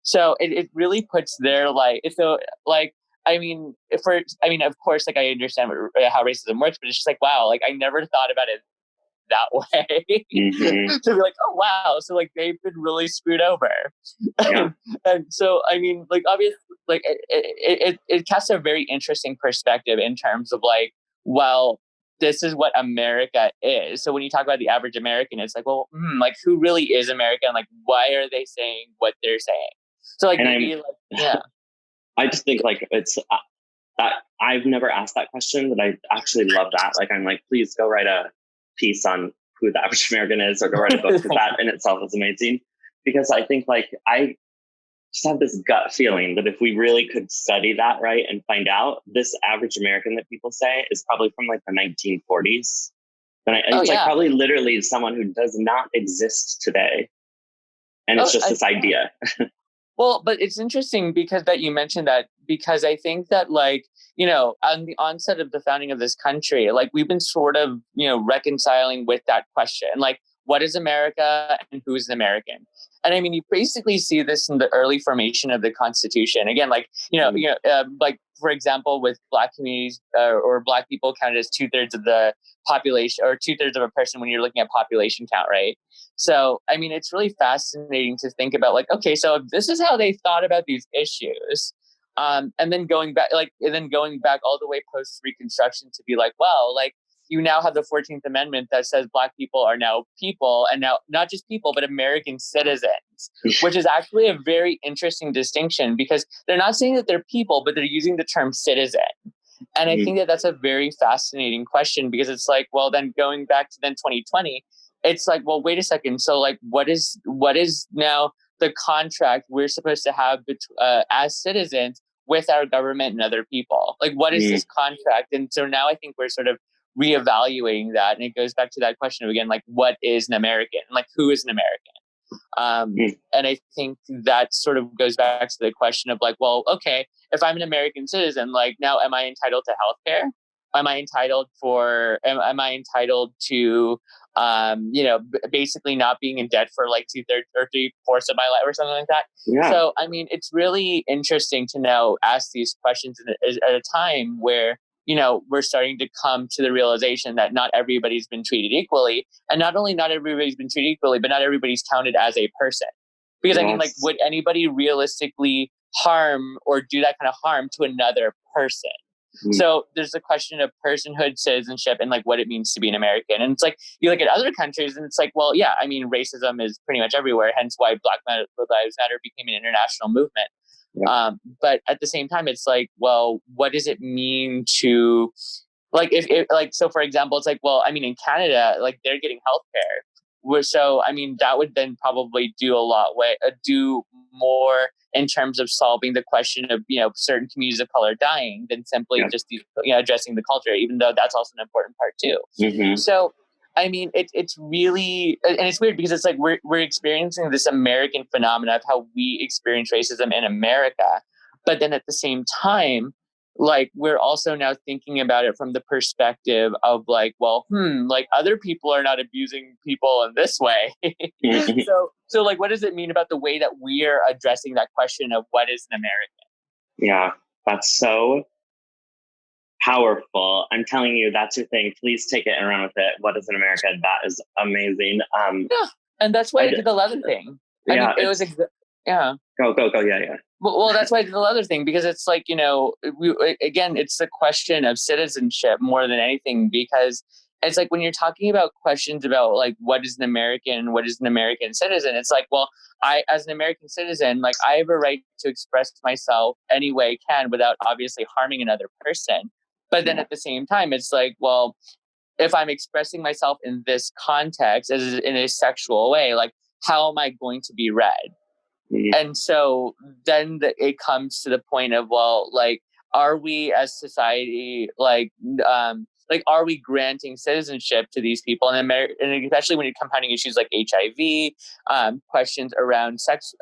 Speaker 2: So it really puts their of course, like I understand how racism works, but it's just like, wow, like I never thought about it that way. To be like, oh wow, so like they've been really screwed over. And so like obviously, like it casts a very interesting perspective in terms of like, well, this is what America is. So when you talk about the average American, it's like, well, like who really is American? Like, why are they saying what they're saying? So like,
Speaker 1: I just think like it's that I've never asked that question, but I actually love that. Like, I'm like, please go write a piece on who the average American is, or go write a book, because that in itself is amazing. Because I think like I just have this gut feeling that if we really could study that, right, and find out, this average American that people say is probably from like the 1940s. And it's probably literally someone who does not exist today. And it's just this idea.
Speaker 2: Well, but it's interesting because that you mentioned that, because I think that like, on the onset of the founding of this country, like we've been sort of, reconciling with that question, like what is America and who is an American? And I mean, you basically see this in the early formation of the Constitution. Again, like, like for example, with Black communities or Black people counted as 2/3 of the population, or 2/3 of a person when you're looking at population count, right? So, I mean, it's really fascinating to think about like, okay, so if this is how they thought about these issues, and then going back all the way post Reconstruction to be like, well, like you now have the 14th Amendment that says Black people are now people, and now not just people, but American citizens, which is actually a very interesting distinction, because they're not saying that they're people, but they're using the term citizen. And I think that that's a very fascinating question, because it's like, well, then going back to then 2020, it's like, well, wait a second. So like, what is now the contract we're supposed to have as citizens with our government and other people? Like, what is this contract? And so now I think we're sort of reevaluating that. And it goes back to that question of, again, like, what is an American? Like, who is an American? And I think that sort of goes back to the question of like, well, okay, if I'm an American citizen, like now am I entitled to healthcare? Am I entitled to, basically not being in debt for like 2/3 or 3/4 of my life or something like that?
Speaker 1: Yeah.
Speaker 2: So, I mean, it's really interesting to now ask these questions at a time where, we're starting to come to the realization that not everybody's been treated equally. And not only not everybody's been treated equally, but not everybody's counted as a person. Because I mean, like, would anybody realistically harm or do that kind of harm to another person?
Speaker 1: Mm.
Speaker 2: So there's the question of personhood, citizenship, and like what it means to be an American. And it's like you look at other countries, and it's like, well, yeah, I mean, racism is pretty much everywhere. Hence why Black Lives Matter became an international movement.
Speaker 1: Yeah.
Speaker 2: But at the same time, it's like, well, what does it mean to like if like so for example, it's like, well, I mean, in Canada, like they're getting healthcare. So I mean, that would then probably do more in terms of solving the question of, you know, certain communities of color dying than simply
Speaker 1: Yeah.
Speaker 2: just addressing the culture, even though that's also an important part too.
Speaker 1: Mm-hmm.
Speaker 2: So I mean, it's really, and it's weird because it's like we're experiencing this American phenomena of how we experience racism in America, but then at the same time, like we're also now thinking about it from the perspective of like, well, like other people are not abusing people in this way.
Speaker 1: Mm-hmm.
Speaker 2: So like, what does it mean about the way that we are addressing that question of what is an American?
Speaker 1: Yeah, that's so powerful. I'm telling you, that's your thing. Please take it and run with it. What is in America? That is amazing.
Speaker 2: Yeah, and that's why I did the leather thing. I mean,
Speaker 1: Yeah,
Speaker 2: it was yeah.
Speaker 1: go. Yeah.
Speaker 2: Well, that's why I did the leather thing, because it's like, you know, again, it's the question of citizenship more than anything, because it's like when you're talking about questions about like what is an American, what is an American citizen, it's like, well, I, as an American citizen, like I have a right to express myself any way I can without obviously harming another person. But then
Speaker 1: Yeah.
Speaker 2: at the same time, it's like, well, if I'm expressing myself in this context as in a sexual way, like how am I going to be read?
Speaker 1: Mm-hmm.
Speaker 2: And so then it comes to the point of, well, like, are we as society, like, are we granting citizenship to these people? And especially when you're compounding issues like HIV, questions around sex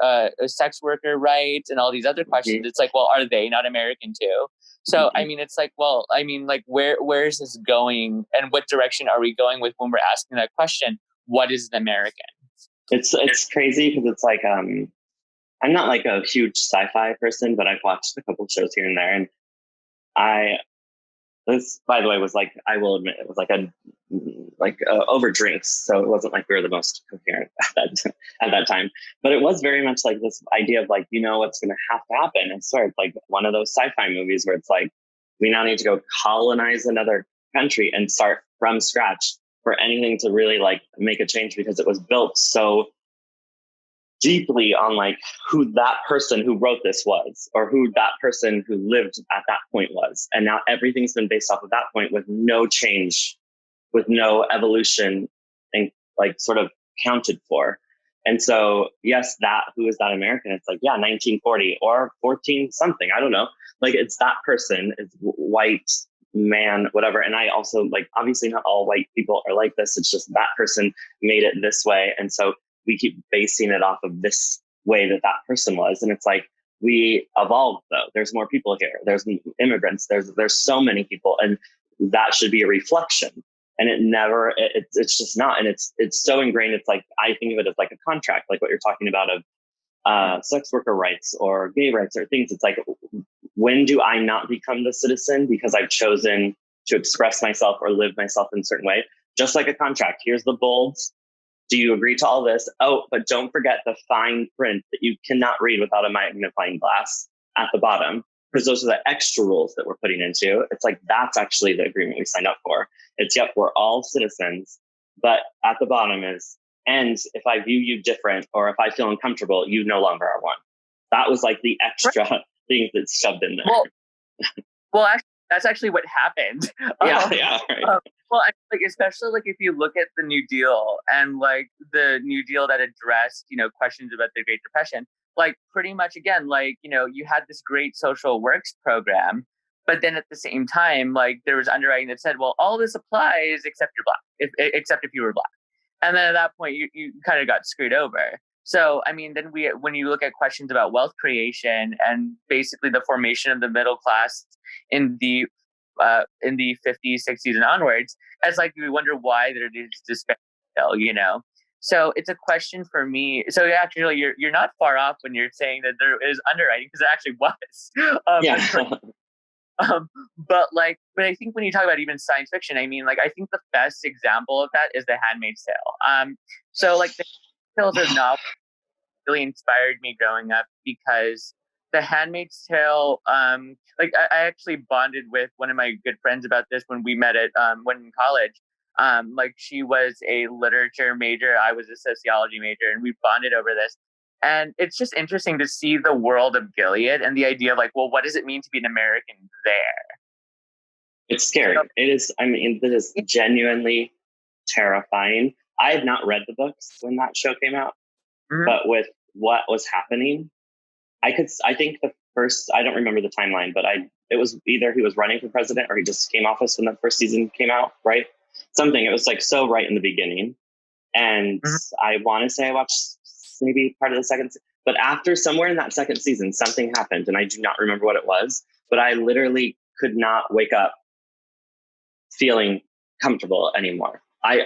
Speaker 2: worker rights, and all these other questions.
Speaker 1: Mm-hmm.
Speaker 2: It's like, well, are they not American too? So, I mean, it's like, well, I mean, like, where is this going, and what direction are we going with when we're asking that question? What is an American?
Speaker 1: It's crazy because it's like I'm not like a huge sci-fi person, but I've watched a couple shows here and there, and I this, by the way, was like, I will admit, it was like over drinks, so it wasn't like we were the most coherent at that time. But it was very much like this idea of like, you know, what's going to have to happen. It's sort of like one of those sci-fi movies where it's like, we now need to go colonize another country and start from scratch for anything to really like make a change, because it was built so deeply on like who that person who wrote this was, or who that person who lived at that point was. And now everything's been based off of that point with no change, with no evolution, and like sort of counted for. And so, yes, that who is that American? It's like, yeah, 1940 or 14 something. I don't know. Like it's that person, it's white man, whatever. And I also like, obviously not all white people are like this. It's just that person made it this way. And so we keep basing it off of this way that that person was. And it's like, we evolved though. There's more people here. There's immigrants. There's so many people, and that should be a reflection. And it's just not. And it's so ingrained. It's like, I think of it as like a contract, like what you're talking about of sex worker rights or gay rights or things. It's like, when do I not become the citizen because I've chosen to express myself or live myself in a certain way? Just like a contract. Here's the bolds. Do you agree to all this? Oh, but don't forget the fine print that you cannot read without a magnifying glass at the bottom, because those are the extra rules that we're putting into. It's like, that's actually the agreement we signed up for. It's, yep, we're all citizens, but at the bottom is, and if I view you different or if I feel uncomfortable, you no longer are one. That was like the extra thing that's shoved in there.
Speaker 2: Well, actually, that's actually what happened.
Speaker 1: Yeah, right.
Speaker 2: Well, like especially like if you look at the New Deal, and like the New Deal that addressed, you know, questions about the Great Depression, like pretty much again, like, you know, you had this great social works program, but then at the same time, like there was underwriting that said, well, all this applies except you're black, except if you were black. And then at that point, you kind of got screwed over. So, I mean, then when you look at questions about wealth creation and basically the formation of the middle class in the 50s, 60s, and onwards, it's like we wonder why there is disparity, you know. So it's a question for me. So actually, you're not far off when you're saying that there is underwriting, because it actually was.
Speaker 1: Yeah.
Speaker 2: But I think when you talk about even science fiction, I mean, like, I think the best example of that is The Handmaid's Tale. So like the tales of novel really inspired me growing up, because The Handmaid's Tale, I actually bonded with one of my good friends about this when we met at when in college. Like she was a literature major, I was a sociology major, and we bonded over this. And it's just interesting to see the world of Gilead and the idea of like, well, what does it mean to be an American there?
Speaker 1: It's scary. It is. I mean, it is genuinely terrifying. I had not read the books when that show came out, but with what was happening, I think the first, I don't remember the timeline, but it was either he was running for president or he just came office when the first season came out, right? Something. It was like so right in the beginning. And I want to say I watched maybe part of the second, but after somewhere in that second season, something happened and I do not remember what it was, but I literally could not wake up feeling comfortable anymore. I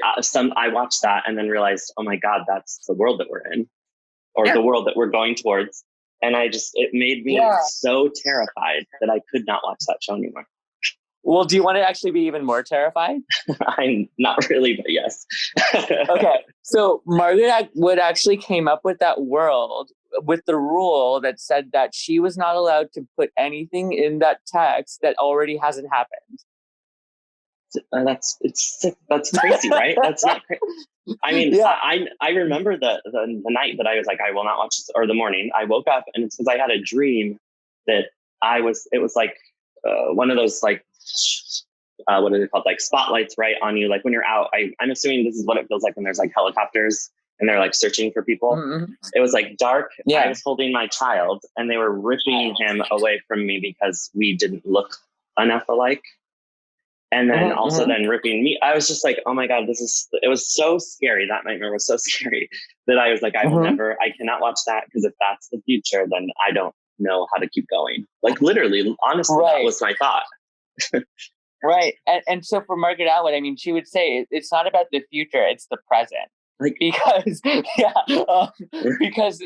Speaker 1: watched that and then realized, oh my God, that's the world that we're in, or the world that we're going towards. And it made me so terrified that I could not watch that show anymore.
Speaker 2: Well, do you want to actually be even more terrified?
Speaker 1: I'm not really, but yes.
Speaker 2: Okay. So Margaret Atwood actually came up with that world with the rule that said that she was not allowed to put anything in that text that already hasn't happened.
Speaker 1: That's crazy, right? That's not crazy. I mean, yeah. I remember the night that I was like, I will not watch this, or the morning. I woke up and it's because I had a dream that it was like one of those like, what are they called? Like spotlights right on you. Like when you're out, I'm assuming this is what it feels like when there's like helicopters and they're like searching for people. Mm-hmm. It was like dark. Yeah. I was holding my child and they were ripping him away from me because we didn't look enough alike. And then then ripping me. I was just like, oh my God, it was so scary. That nightmare was so scary that I was like, I cannot watch that, because if that's the future, then I don't know how to keep going. Like literally, honestly, that was my thought.
Speaker 2: Right. And so for Margaret Atwood, I mean, she would say it's not about the future, it's the present. Like, because, because,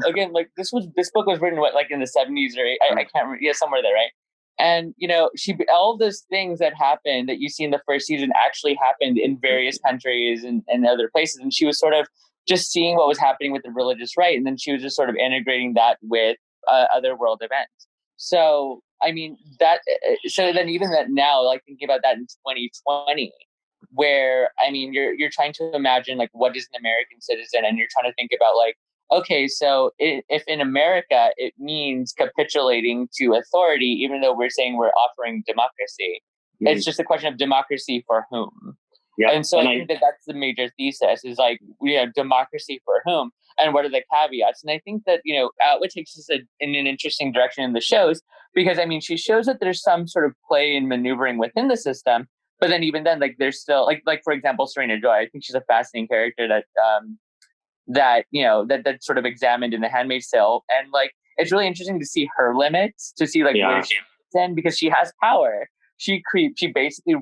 Speaker 2: again, like this book was written, like in the 70s or I can't remember, somewhere there, right? And, all those things that happened that you see in the first season actually happened in various countries and other places. And she was sort of just seeing what was happening with the religious right. And then she was just sort of integrating that with other world events. So, I mean, so then even that now, like thinking about that in 2020, where, I mean, you're trying to imagine like, what is an American citizen? And you're trying to think about like, okay, so if in America it means capitulating to authority, even though we're saying we're offering democracy, it's just a question of democracy for whom. Yeah. And so I think that's the major thesis is like, democracy for whom, and what are the caveats? And I think that, Atwood takes us in an interesting direction in the shows, because I mean, she shows that there's some sort of play and maneuvering within the system, but then even then, like there's still like for example, Serena Joy, I think she's a fascinating character that that's sort of examined in The Handmaid's Tale, and like it's really interesting to see her limits, to see like where she's in, because she has power. She basically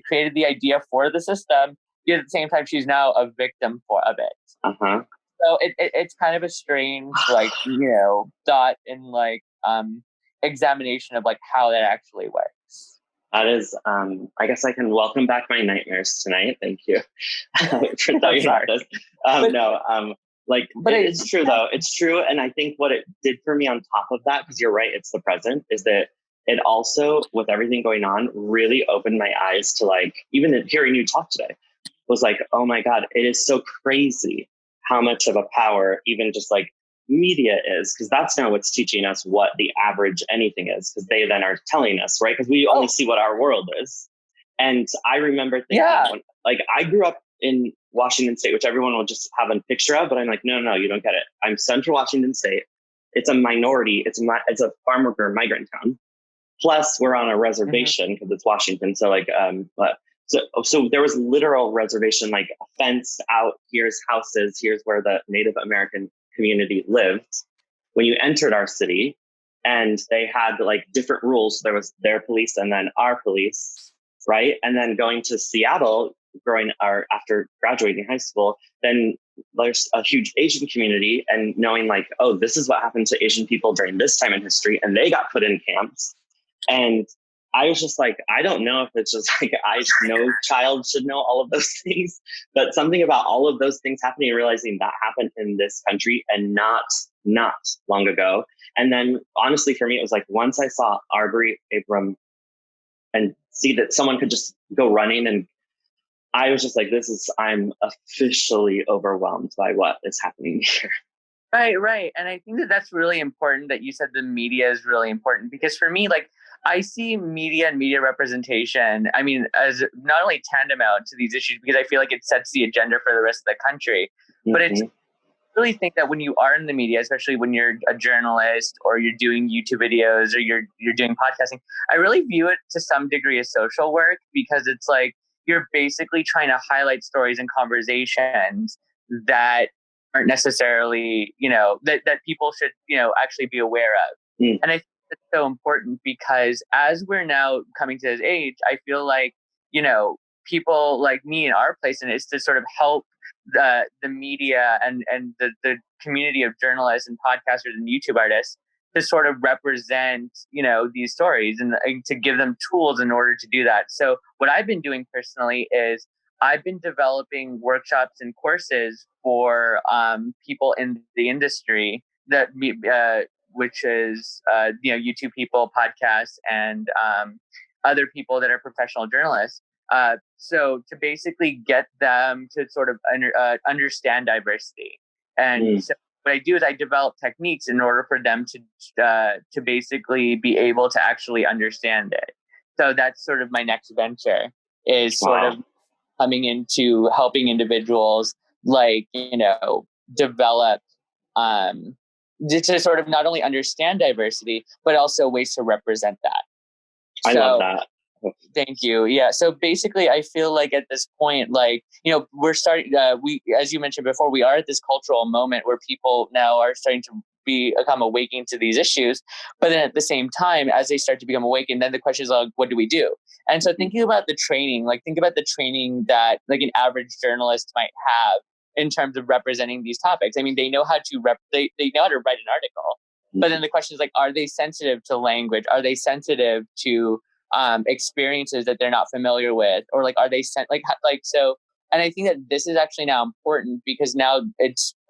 Speaker 2: created the idea for the system, yet at the same time she's now a victim of it. So it's kind of a strange like thought and like examination of like how that actually works.
Speaker 1: That is, I guess I can welcome back my nightmares tonight. Thank you for talking about this. But it's true though. It's true. And I think what it did for me on top of that, because you're right, it's the present, is that it also, with everything going on, really opened my eyes to like, even hearing you talk today was like, oh my God, it is so crazy how much of a power even just like media is, because that's now what's teaching us what the average anything is, because they then are telling us, right? Because we only see what our world is. And I remember thinking, I grew up in Washington State, which everyone will just have a picture of, but I'm like, no, you don't get it. I'm Central Washington State. It's a minority. It's a farm worker migrant town. Plus, we're on a reservation because it's Washington. So so there was literal reservation, like a fence out. Here's houses. Here's where the Native American community lived when you entered our city, and they had like different rules. There was their police and then our police, right? And then going to Seattle, after graduating high school, then there's a huge Asian community, and knowing like, oh, this is what happened to Asian people during this time in history, and they got put in camps. And I was just like, I don't know if it's just like, no child should know all of those things, but something about all of those things happening and realizing that happened in this country and not not long ago. And then honestly, for me, it was like, once I saw Arbery Abram and see that someone could just go running, and I was just like, I'm officially overwhelmed by what is happening here.
Speaker 2: Right, right. And I think that that's really important that you said the media is really important, because for me, like, I see media and media representation, I mean, as not only tantamount to these issues, because I feel like it sets the agenda for the rest of the country, but it's really think that when you are in the media, especially when you're a journalist or you're doing YouTube videos or you're doing podcasting, I really view it to some degree as social work, because it's like you're basically trying to highlight stories and conversations that aren't necessarily, that people should, actually be aware of. And I think it's so important, because as we're now coming to this age, I feel like, people like me in our place in it is to sort of help the media and the community of journalists and podcasters and YouTube artists to sort of represent, these stories, and to give them tools in order to do that. So what I've been doing personally is I've been developing workshops and courses for people in the industry that which is YouTube people, podcasts, and other people that are professional journalists. So to basically get them to sort of understand diversity. And so what I do is I develop techniques in order for them to basically be able to actually understand it. So that's sort of my next venture, is sort of coming into helping individuals, like, develop to sort of not only understand diversity, but also ways to represent that.
Speaker 1: I love that.
Speaker 2: Thank you. Yeah. So basically, I feel like at this point, like, we're starting, as you mentioned before, we are at this cultural moment where people now are starting to become awakened to these issues. But then at the same time, as they start to become awakened, then the question is, like, what do we do? And so thinking about the training, think about the training that like an average journalist might have in terms of representing these topics. I mean, they know how to they know how to write an article, but then the question is, like, are they sensitive to language? Are they sensitive to experiences that they're not familiar with, or like, are they sent so? And I think that this is actually now important, because now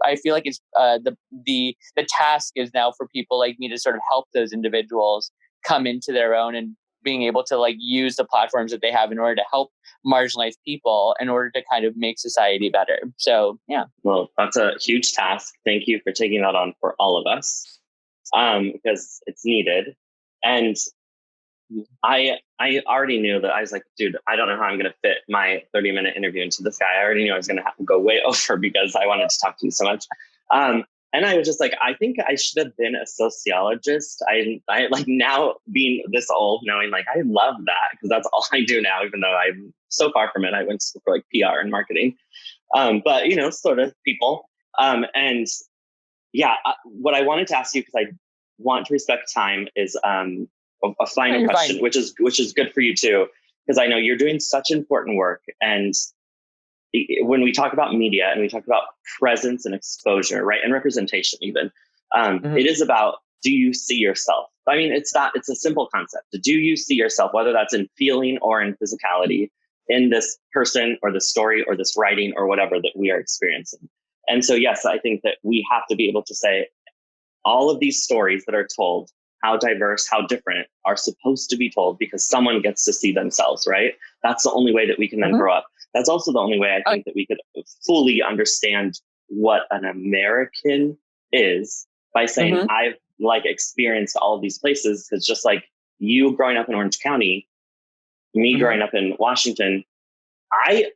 Speaker 2: I feel like it's the task is now for people like me to sort of help those individuals come into their own, and being able to like use the platforms that they have in order to help marginalized people in order to kind of make society better. So yeah.
Speaker 1: Well, that's a huge task. Thank you for taking that on for all of us, because it's needed. And I already knew that. I was like, dude, I don't know how I'm going to fit my 30-minute interview into this guy. I already knew I was going to have to go way over, because I wanted to talk to you so much. And I was just like, I think I should have been a sociologist. I like, now being this old, knowing like, I love that, because that's all I do now, even though I'm so far from it. I went for like PR and marketing, but sort of people. And yeah, what I wanted to ask you, because I want to respect time, is a final question, which is good for you too, because I know you're doing such important work. And when we talk about media and we talk about presence and exposure, right, and representation, even, it is about, do you see yourself? I mean, it's a simple concept. Do you see yourself, whether that's in feeling or in physicality, in this person or this story or this writing or whatever that we are experiencing? And so, yes, I think that we have to be able to say all of these stories that are told, how diverse, how different, are supposed to be told, because someone gets to see themselves, right? That's the only way that we can then grow up. That's also the only way I think that we could fully understand what an American is, by saying I've like experienced all of these places. Because just like you growing up in Orange County, me growing up in Washington,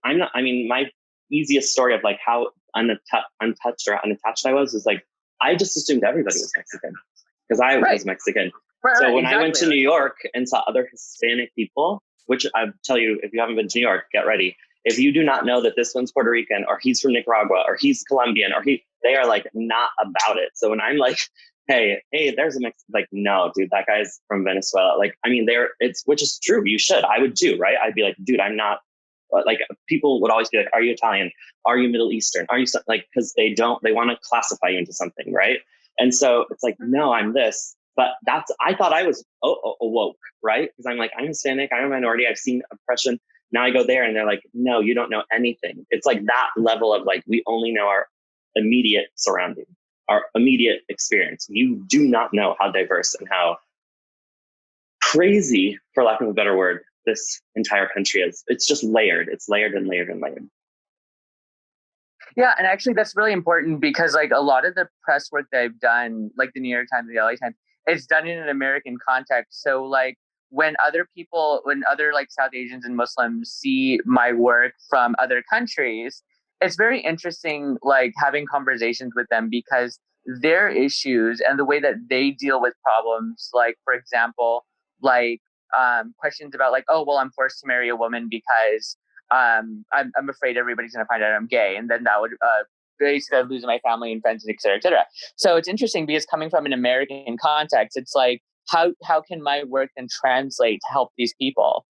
Speaker 1: I'm not, I mean, my easiest story of like how untouched or unattached I was like, I just assumed everybody was Mexican, because I was Mexican. So when I went to New York and saw other Hispanic people, which I tell you, if you haven't been to New York, get ready. If you do not know that this one's Puerto Rican, or he's from Nicaragua, or he's Colombian, or they are like not about it. So when I'm like, hey, there's a Mexican, like, no, dude, that guy's from Venezuela. Like, I mean, which is true. You should, I would too, right? I'd be like, dude, I'm not. Like, people would always be like, are you Italian? Are you Middle Eastern? Are you like, because they want to classify you into something, right? And so it's like, no, I'm this. But I thought I was awoke, right? Because I'm like, I'm Hispanic, I'm a minority, I've seen oppression. Now I go there and they're like, no, you don't know anything. It's like that level of like, we only know our immediate surrounding. our immediate experience. You do not know how diverse and how crazy, for lack of a better word, this entire country is. It's just layered. It's layered and layered and layered.
Speaker 2: Yeah, and actually that's really important because like a lot of the press work that I've done, like the New York Times, the LA Times, it's done in an American context. So like when other like South Asians and Muslims see my work from other countries, it's very interesting like having conversations with them because their issues and the way that they deal with problems, like for example, like questions about like, oh well, I'm forced to marry a woman because I'm afraid everybody's going to find out I'm gay, and then that would basically lose my family and friends, et cetera, et cetera. So it's interesting because coming from an American context, it's like how can my work then translate to help these people?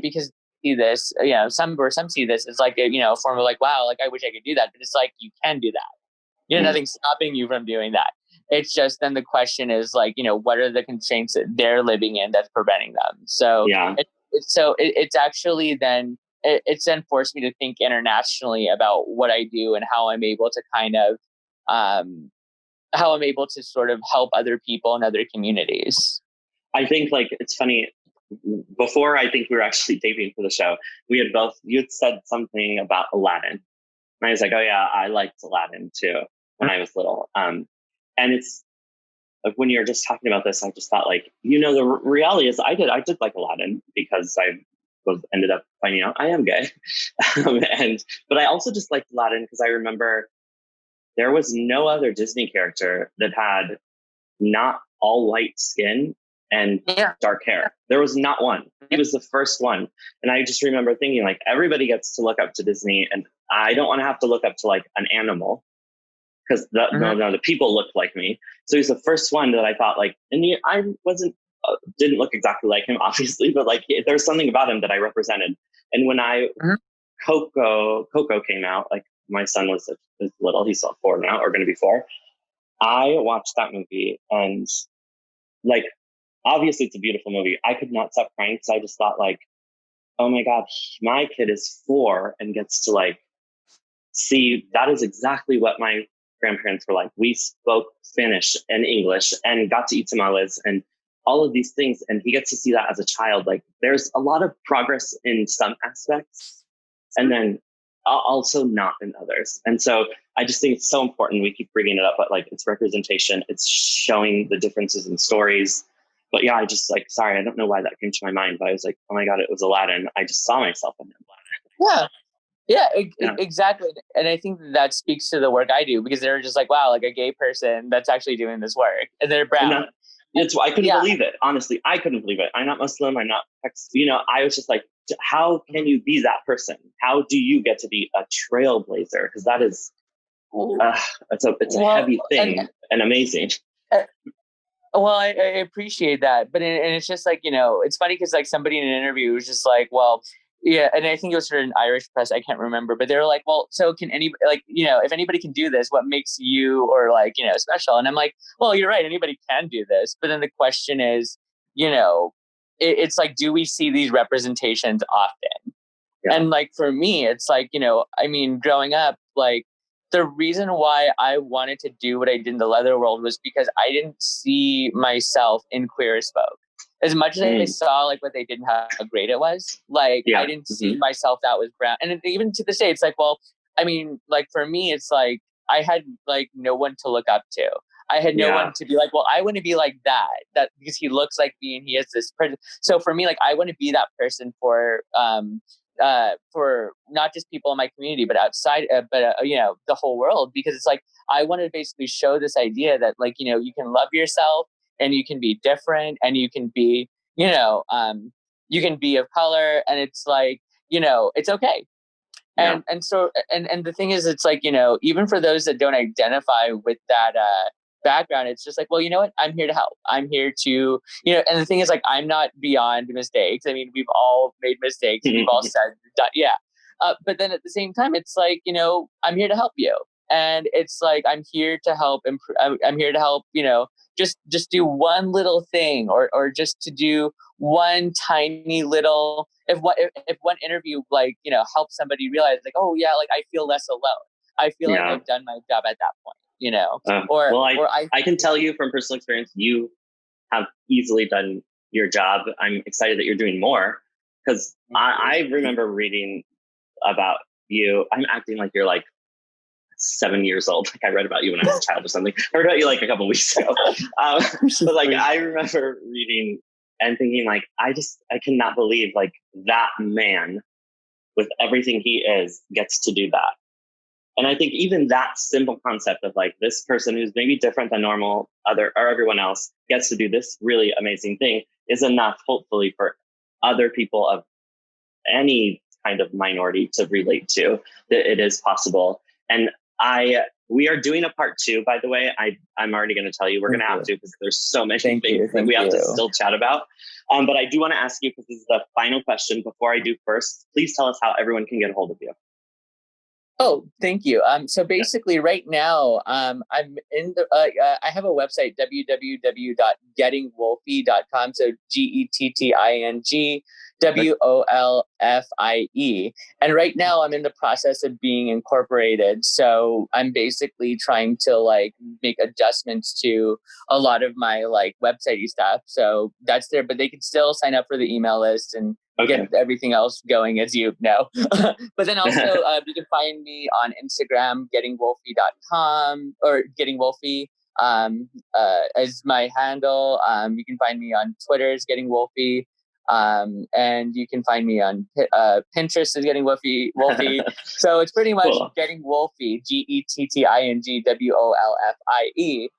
Speaker 2: Because see this, some see this as like a form of like, wow, like I wish I could do that, but it's like you can do that. Nothing's stopping you from doing that. It's just then the question is like, what are the constraints that they're living in that's preventing them? So
Speaker 1: Yeah.
Speaker 2: it's actually then it's then forced me to think internationally about what I do and how I'm able to kind of how I'm able to sort of help other people in other communities.
Speaker 1: I think like it's funny. Before I think we were actually taping for the show, you had said something about Aladdin. And I was like, oh yeah, I liked Aladdin too when I was little. And it's like when you're just talking about this, I just thought like, the reality is I did like Aladdin because I ended up finding out I am gay. But I also just liked Aladdin because I remember there was no other Disney character that had not all white skin and dark hair. There was not one. He was the first one. And I just remember thinking like everybody gets to look up to Disney and I don't want to have to look up to like an animal because the people looked like me. So he's the first one that I thought like, and I didn't look exactly like him, obviously, but like there's something about him that I represented. And when Coco came out, like my son was little, he's 4 now, or going to be 4. I watched that movie and like, obviously it's a beautiful movie. I could not stop crying because I just thought like, oh my God, my kid is 4 and gets to like, see, that is exactly what my grandparents were like. We spoke Spanish and English and got to eat tamales and all of these things. And he gets to see that as a child. Like there's a lot of progress in some aspects and then also not in others. And so I just think it's so important. We keep bringing it up, but like it's representation, it's showing the differences in stories. But yeah, I just like, sorry, I don't know why that came to my mind, but I was like, oh my God, it was Aladdin. I just saw myself in Aladdin.
Speaker 2: Exactly. And I think that speaks to the work I do because they're just like, wow, like a gay person that's actually doing this work and they're brown.
Speaker 1: I couldn't believe it. Honestly, I couldn't believe it. I'm not Muslim. I'm not, I was just like, how can you be that person? How do you get to be a trailblazer? Because that is, it's a heavy thing and amazing.
Speaker 2: Well, I appreciate that. But and it's just like, it's funny because like somebody in an interview was just like, well, yeah. And I think it was for an Irish press. I can't remember, but they were like, well, so can anybody like, if anybody can do this, what makes you or like, special? And I'm like, well, you're right. Anybody can do this. But then the question is, it's like, do we see these representations often? Yeah. And like, for me, it's like, growing up, like, the reason why I wanted to do what I did in the leather world was because I didn't see myself in Queer as Folk. As much as I saw like what they did and how great it was, like I didn't see myself that was brown. And even to this day, it's like, well, like for me, it's like I had like no one to look up to. I had no one to be like, well, I want to be like that because he looks like me and he has this person. So for me, like I want to be that person for not just people in my community, but outside, the whole world, because it's like, I want to basically show this idea that like, you can love yourself and you can be different and you can be, you can be of color and it's like, it's okay. And so the thing is, it's like, even for those that don't identify with that, background, it's just like, well, you know what? I'm here to help. I'm here to, and the thing is like, I'm not beyond mistakes. I mean, we've all made mistakes. We've all said, but then at the same time, it's like, I'm here to help you. And it's like, I'm here to help. I'm here to help, just do one little thing or just to do one tiny little, if one interview, like, helps somebody realize like, oh yeah, like I feel less alone. I feel like I've done my job at that point.
Speaker 1: I can tell you from personal experience, you have easily done your job. I'm excited that you're doing more, because I remember reading about you. I'm acting like you're like 7 years old. Like I read about you when I was a child or something. I read about you like a couple of weeks ago. But like I remember reading and thinking like, I cannot believe like that man with everything he is gets to do that. And I think even that simple concept of like this person who's maybe different than normal or everyone else gets to do this really amazing thing is enough, hopefully, for other people of any kind of minority to relate to, that it is possible. And we are doing a part 2, by the way. I'm already going to tell you, we're going to have to, because there's so many things that we have to still chat about. But I do want to ask you, because this is the final question. Before I do first, please tell us how everyone can get a hold of you.
Speaker 2: Oh, thank you. So basically right now, I'm in the, I have a website, www.gettingwolfie.com. So GETTING WOLFIE. And right now I'm in the process of being incorporated. So I'm basically trying to like make adjustments to a lot of my like website stuff. So that's there, but they can still sign up for the email list and get everything else going, as you know. But then also you can find me on Instagram, gettingwolfie.com, or gettingwolfie as my handle. You can find me on Twitter as gettingwolfie. And you can find me on Pinterest as Getting Wolfie. So it's pretty much Getting Wolfie, GETTINGWOLFIE.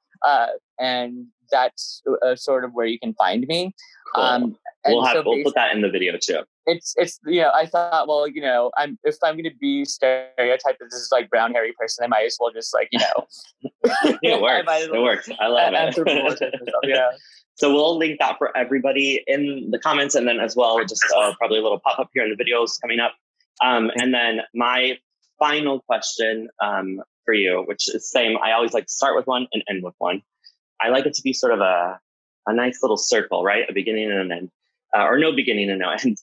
Speaker 2: And that's sort of where you can find me.
Speaker 1: Cool. We'll put that in the video too.
Speaker 2: It's I thought, well, if I'm going to be stereotyped as this like brown hairy person, I might as well just like,
Speaker 1: It works. I love it.
Speaker 2: Yeah.
Speaker 1: So we'll link that for everybody in the comments, and then as well, just probably a little pop-up here in the videos coming up. And then my final question for you, which is same, I always like to start with one and end with one. I like it to be sort of a nice little circle, right? A beginning and an end, or no beginning and no end.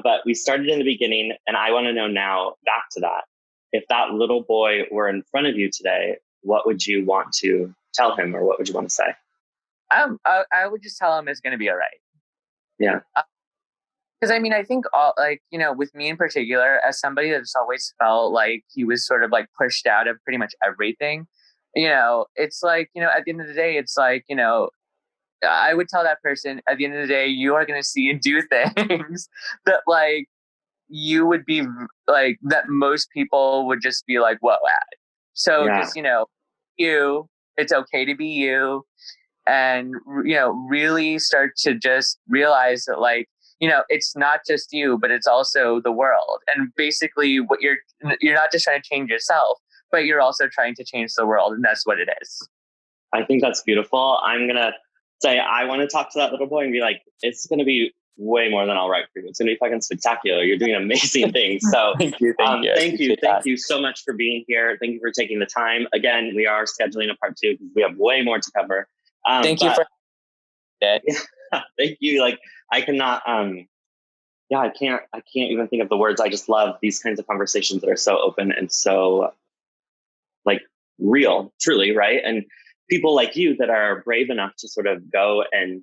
Speaker 1: But we started in the beginning, and I want to know now, back to that. If that little boy were in front of you today, what would you want to tell him, or what would you want to say?
Speaker 2: I would just tell him it's going to be all right.
Speaker 1: Yeah.
Speaker 2: Because I mean, I think with me in particular, as somebody that's always felt like he was sort of like pushed out of pretty much everything, it's like, at the end of the day, it's like, I would tell that person at the end of the day, you are going to see and do things that like you would be like, that most people would just be like, whoa, at. So just, it's okay to be you. And, really start to just realize that like, it's not just you, but it's also the world. And basically what you're not just trying to change yourself, but you're also trying to change the world. And that's what it is.
Speaker 1: I think that's beautiful. I'm going to say, I want to talk to that little boy and be like, it's going to be way more than I'll write for you. It's going to be fucking spectacular. You're doing amazing things. So thank you. Thank you so much for being here. Thank you for taking the time. Again, we are scheduling a part 2 because we have way more to cover.
Speaker 2: Thank you for that.
Speaker 1: Yeah, thank you. Like I cannot, I can't even think of the words. I just love these kinds of conversations that are so open and so like real, truly, right? And people like you that are brave enough to sort of go and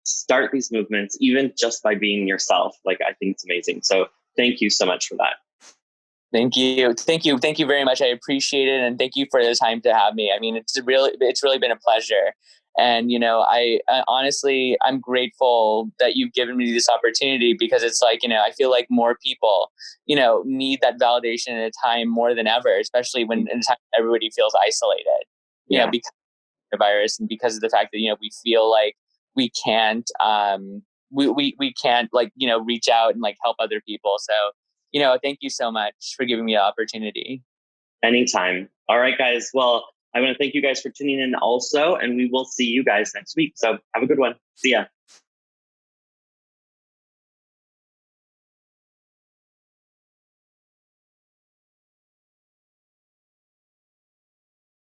Speaker 1: start these movements, even just by being yourself. Like, I think it's amazing. So thank you so much for that.
Speaker 2: Thank you. Thank you very much. I appreciate it. And thank you for the time to have me. I mean, it's really been a pleasure. And, I honestly, I'm grateful that you've given me this opportunity, because it's like, I feel like more people, need that validation at a time more than ever, especially when in a time everybody feels isolated, because of the virus, and because of the fact that, we feel like we can't, we can't like, reach out and like help other people. So, thank you so much for giving me the opportunity.
Speaker 1: Anytime. All right, guys. Well, I want to thank you guys for tuning in also, and we will see you guys next week. So have a good one. See ya.